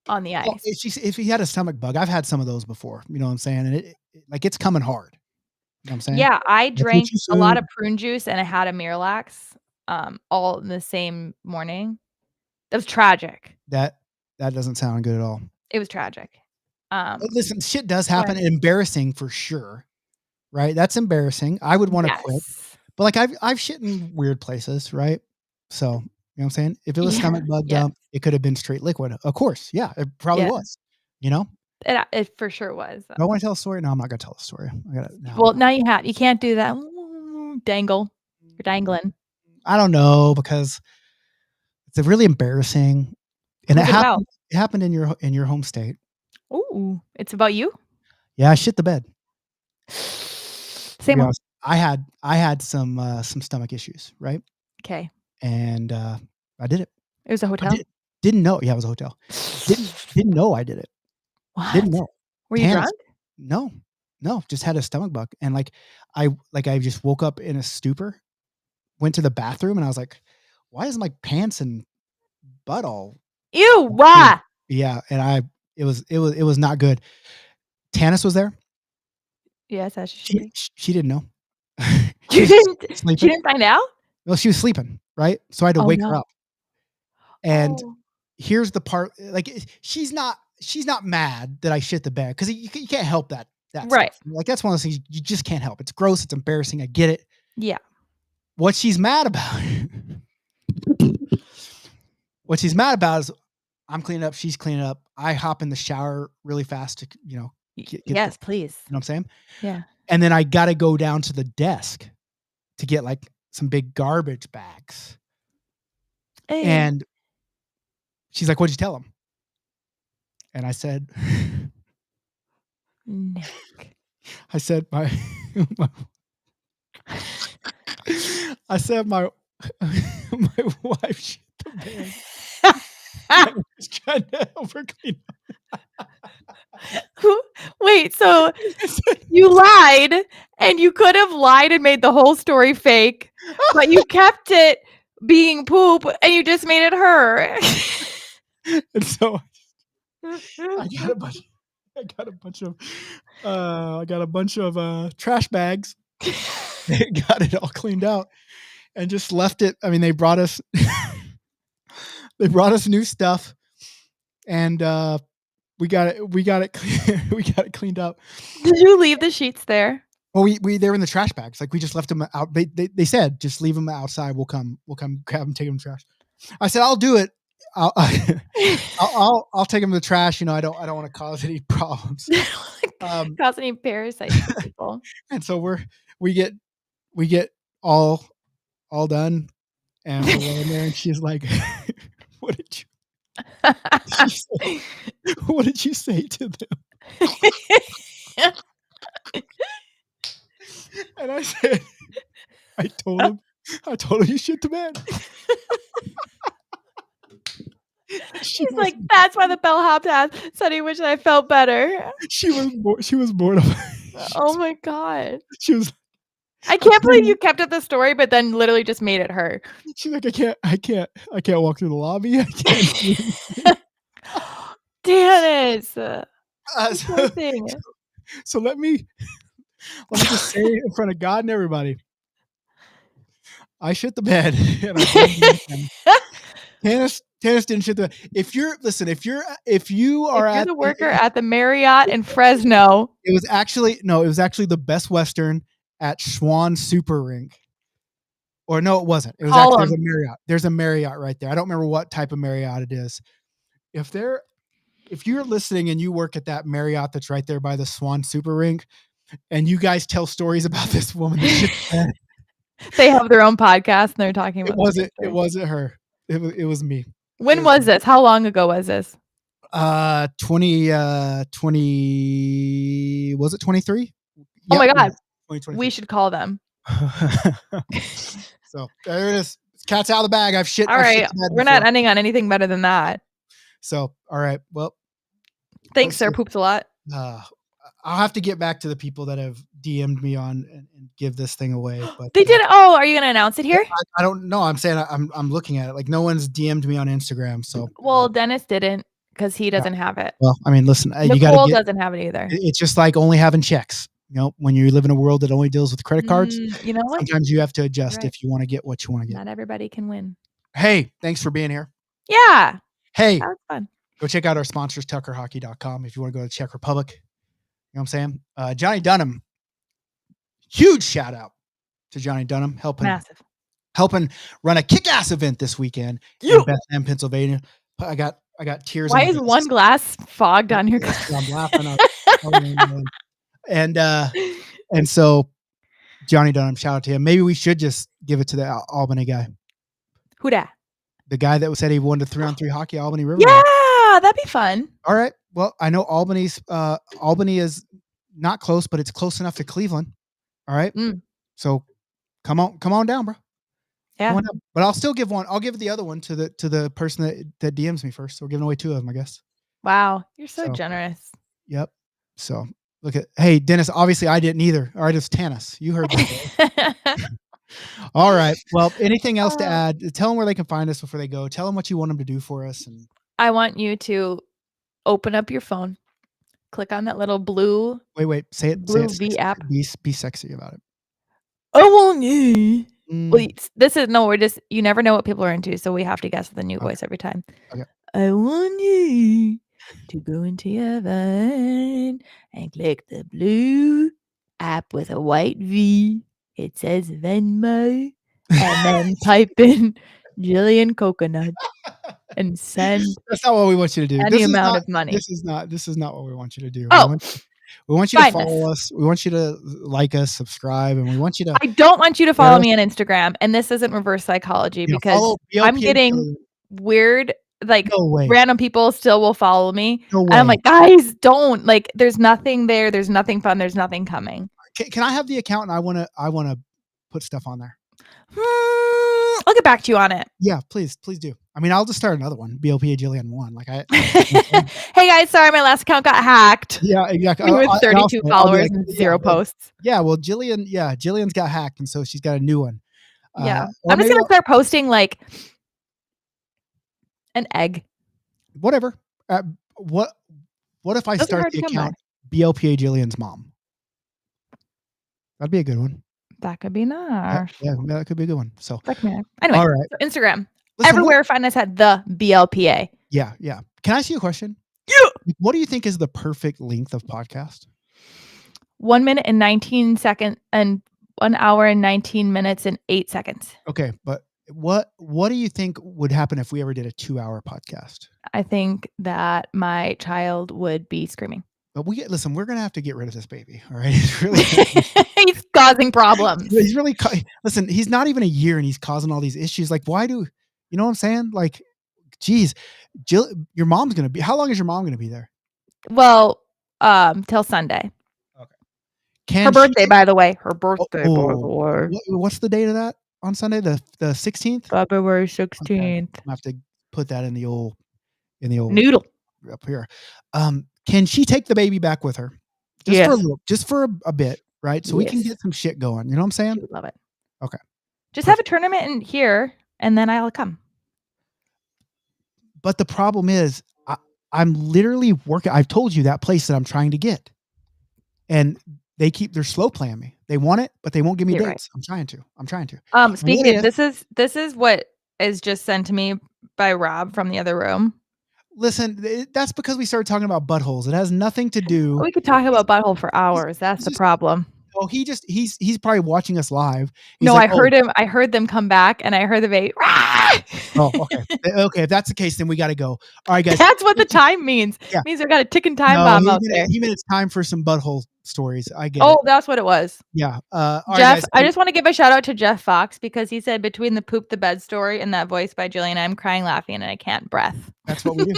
on the Well, ice. if he had a stomach bug, I've had some of those before. You know what I'm saying? And like it's coming hard. You know what I'm saying? Yeah, I I put drank you a lot food of prune juice and I had a Miralax, all in the same morning. It was tragic. that doesn't sound good at all. It was tragic. Listen, shit does But happen. Embarrassing for sure, right? That's embarrassing. I would want to quit, yes. but like I've shit in weird places, right? So you know what I'm saying? If it was Yeah, stomach bug yes, dump, it could have been straight liquid. Of course, yeah, it probably yeah. was. You know? It for sure was. Do I want to tell a story? No, I'm not gonna tell a story. I gotta Well, now. now you can't do that. Dangle. You're dangling. I don't know because it's a really embarrassing, and Who's it about? It happened in your home state. Ooh, it's about you? Yeah, I shit the bed. To be Same. honest, I had some stomach issues, right? Okay. And I did it. It was a I hotel? didn't know. Yeah, it was a hotel. Didn't know I did it. Didn't What? know. Were you Tannis drunk? No. No, just had a stomach bug, and, I just woke up in a stupor, went to the bathroom, and I was like, "Why is my pants and butt all" Ew, Yeah. why? Yeah, and it was not good. Tannis was there. Yes, as she should be. She didn't know. She You was didn't she sleeping. didn't find out? Well, she was sleeping, right? So I had to Oh, wake her no. up, and Oh. here's the part, she's not mad that I shit the bed, 'cause you can't help that Right. stuff. Like, that's one of those things you just can't help. It's gross, it's embarrassing, I get it. Yeah. What she's mad about what she's mad about is I'm cleaning up, she's cleaning up. I hop in the shower really fast to, get the Yes, please. you know what I'm saying? Yeah. And then I gotta go down to the desk to get, like, some big garbage bags. Hey. And she's like, "What'd you tell him?" And I said Nick. I said, "My my I said my my wife shit the bed." I was trying to help her clean Wait, so up. I said you lied, and you could have lied and made the whole story fake, but you kept it being poop, and you just made it her. and so I got a bunch I got a bunch of trash bags, got it all cleaned out, and just left it. I mean, they brought us new stuff, and we got it we got it cleaned up. Did you leave the sheets there? Well, they were in the trash bags. Like, we just left them out. They said, "Just leave them outside. We'll come grab them, take them to trash." I said, "I'll do it. I'll I'll take them to the trash. I don't want to cause any problems." Cause any parasites for people. And so we get we get all done, and we're laying there, and she's like, "What did you?" She said, "What did you say to them?" And I said, I told him you shit the bed." She He's was like, "That's why the bellhop said he wished I felt better." she was mortified. Oh my god. She was I can't believe you kept up the story, but then literally just made it her. she's like, I can't walk through the lobby. I can't do anything." Dennis. Uh, Poor so, thing. so let me just say it in front of God and everybody. I shit the bed, and I blamed you again. Tannis didn't shit the bed. If you are If you're at the worker at the Marriott in Fresno. it was actually the Best Western at Schwann Super Rink. Or no, it wasn't. It was Call actually him. There's a Marriott right there. I don't remember what type of Marriott it is. If they're if you're listening and you work at that Marriott that's right there by the Swan Super Rink, and you guys tell stories about this woman, They have their own podcast and they're talking about it wasn't her. It was me. When was this? How long ago was this? 20 was it 23? Oh my God. 2023. We should call them. So there it is. Cat's out of the bag. I've shit. All right. We're not ending on anything better than that. So, all right. Well, thanks, sir. Poops a lot. I'll have to get back to the people that have DM'd me on and give this thing away. But they did. Oh, are you going to announce it here? I don't know. I'm saying I'm looking at it. Like no one's DM'd me on Instagram. So well, Dennis didn't because he doesn't have it. Well, I mean, listen, Nicole doesn't have it either. It's just like only having checks. You know, when you live in a world that only deals with credit cards, you know what? Sometimes you have to adjust if you want to get what you want to get. Not everybody can win. Hey, thanks for being here. Yeah. Hey, that was fun. Go check out our sponsors, tuckerhockey.com, if you want to go to Czech Republic. You know what I'm saying? Johnny Dunham. Huge shout out to Johnny Dunham helping run a kick-ass event this weekend in Bethlehem, Pennsylvania. I got tears. Why is one glass fogged on your glass? I'm laughing. And so Johnny Dunham, shout out to him. Maybe we should just give it to the Albany guy. Who dat? The guy that said he won the 3-on-3 hockey Albany River. Yeah, that'd be fun. All right. Well, I know Albany is not close, but it's close enough to Cleveland. All right. So come on down, bro. Yeah. But I'll still give one. I'll give the other one to the person that DMs me first. So we're giving away 2 of them, I guess. Wow. You're so generous. Yep. So hey, Dennis, obviously I didn't either. All right. It's Tanis. You heard that. All right. Well, anything else to add? Tell them where they can find us before they go. Tell them what you want them to do for us. And I want you to open up your phone, click on that little blue. Wait. Say it. Blue say it V sexy. app. Be sexy about it. I want you. Well, you never know what people are into, so we have to guess with a new voice every time. Okay. I want you to go into your phone and click the blue app with a white V. It says Venmo, and then type in Jillian Coconut and send. That's not what we want you to do. Any amount of money. This is not what we want you to do. Oh. We want you to follow us. We want you to like us, subscribe, and we want you to. I don't want you to follow me on Instagram, and this isn't reverse psychology because I'm getting weird. Like random people still will follow me, and I'm like, guys, don't. Like, there's nothing there. There's nothing fun. There's nothing coming. Can I have the account? And I wanna put stuff on there. I'll get back to you on it. Yeah, please do. I mean, I'll just start another one. BLPA Jillian 1. Like Hey guys, sorry, my last account got hacked. Yeah, exactly. With 32 followers and 0 posts. Yeah, well, Jillian's got hacked, and so she's got a new one. Yeah, I'm just gonna start posting like an egg. Whatever. What if I start the account BLPA Jillian's mom? That'd be a good one. That could be nice. Yeah, that could be a good one. So anyway, all right. So Instagram. Everywhere find us at the BLPA. Yeah. Can I ask you a question? Yeah. What do you think is the perfect length of podcast? 1 minute and 19 seconds and 1 hour and 19 minutes and 8 seconds. Okay, but what do you think would happen if we ever did a 2-hour podcast? I think that my child would be screaming. But we're gonna have to get rid of this baby. All right, he's really he's causing problems. He's really listen. He's not even a year, and he's causing all these issues. Like, why do you know what I'm saying? Like, geez, Jill, your mom's gonna be. How long is your mom gonna be there? Well, till Sunday. Okay. Her birthday, by the way. Her birthday. What's the date of that on Sunday? The 16th. February 16th. Okay. I have to put that in the old noodle up here. Can she take the baby back with her? Just for a bit, right? So we can get some shit going. You know what I'm saying? She would love it. Okay. Just have a tournament in here, and then I'll come. But the problem is, I'm literally working. I've told you that place that I'm trying to get, and they're slow playing me. They want it, but they won't give me dates. Right. I'm trying to. Speaking of, this is what is just sent to me by Rob from the other room. Listen, that's because we started talking about buttholes. It has nothing to do. We could talk about butthole for hours. That's the problem. Oh, he's probably watching us live. He's No, like, I heard him. I heard them come back, and I heard the baby. Oh, okay. Okay, if that's the case, then we got to go. All right, guys. That's what the time means. Yeah. It means we got a ticking time No, bomb out there. he meant it's time for some butthole stories. I get it. Oh, that's what it was. Yeah. All right, Jeff, guys. I just want to give a shout out to Jeff Fox because he said between the poop the bed story and that voice by Jillian, I'm crying laughing and I can't breath. That's what we do.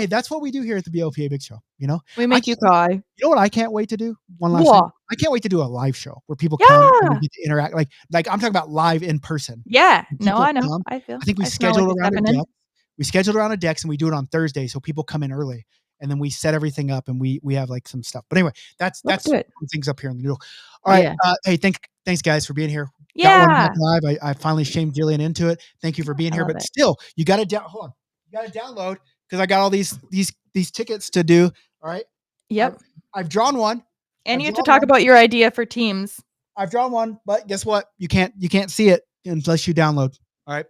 That's what we do here at the BLPA Big Show. You know, We make you cry. You know what I can't wait to do? One last What? thing. I can't wait to do a live show where people come and we get to interact. Like I'm talking about live in person. Yeah. And No, people I know. come. I feel. I think we I smell scheduled what you're around a stepping in. deck. We scheduled around a deck and we do it on Thursday so people come in early and then we set everything up and we have like some stuff. But anyway, that's good. things up here in the middle. All right. Yeah. Hey, thanks guys for being here. Yeah. Got one back live. I finally shamed Jillian into it. Thank you for being here. But still, you got to hold on. You got to download because I got all these tickets to do. All right. Yep. I've drawn one. And you have to talk about your idea for teams. I've drawn one, but guess what? You can't see it unless you download. All right.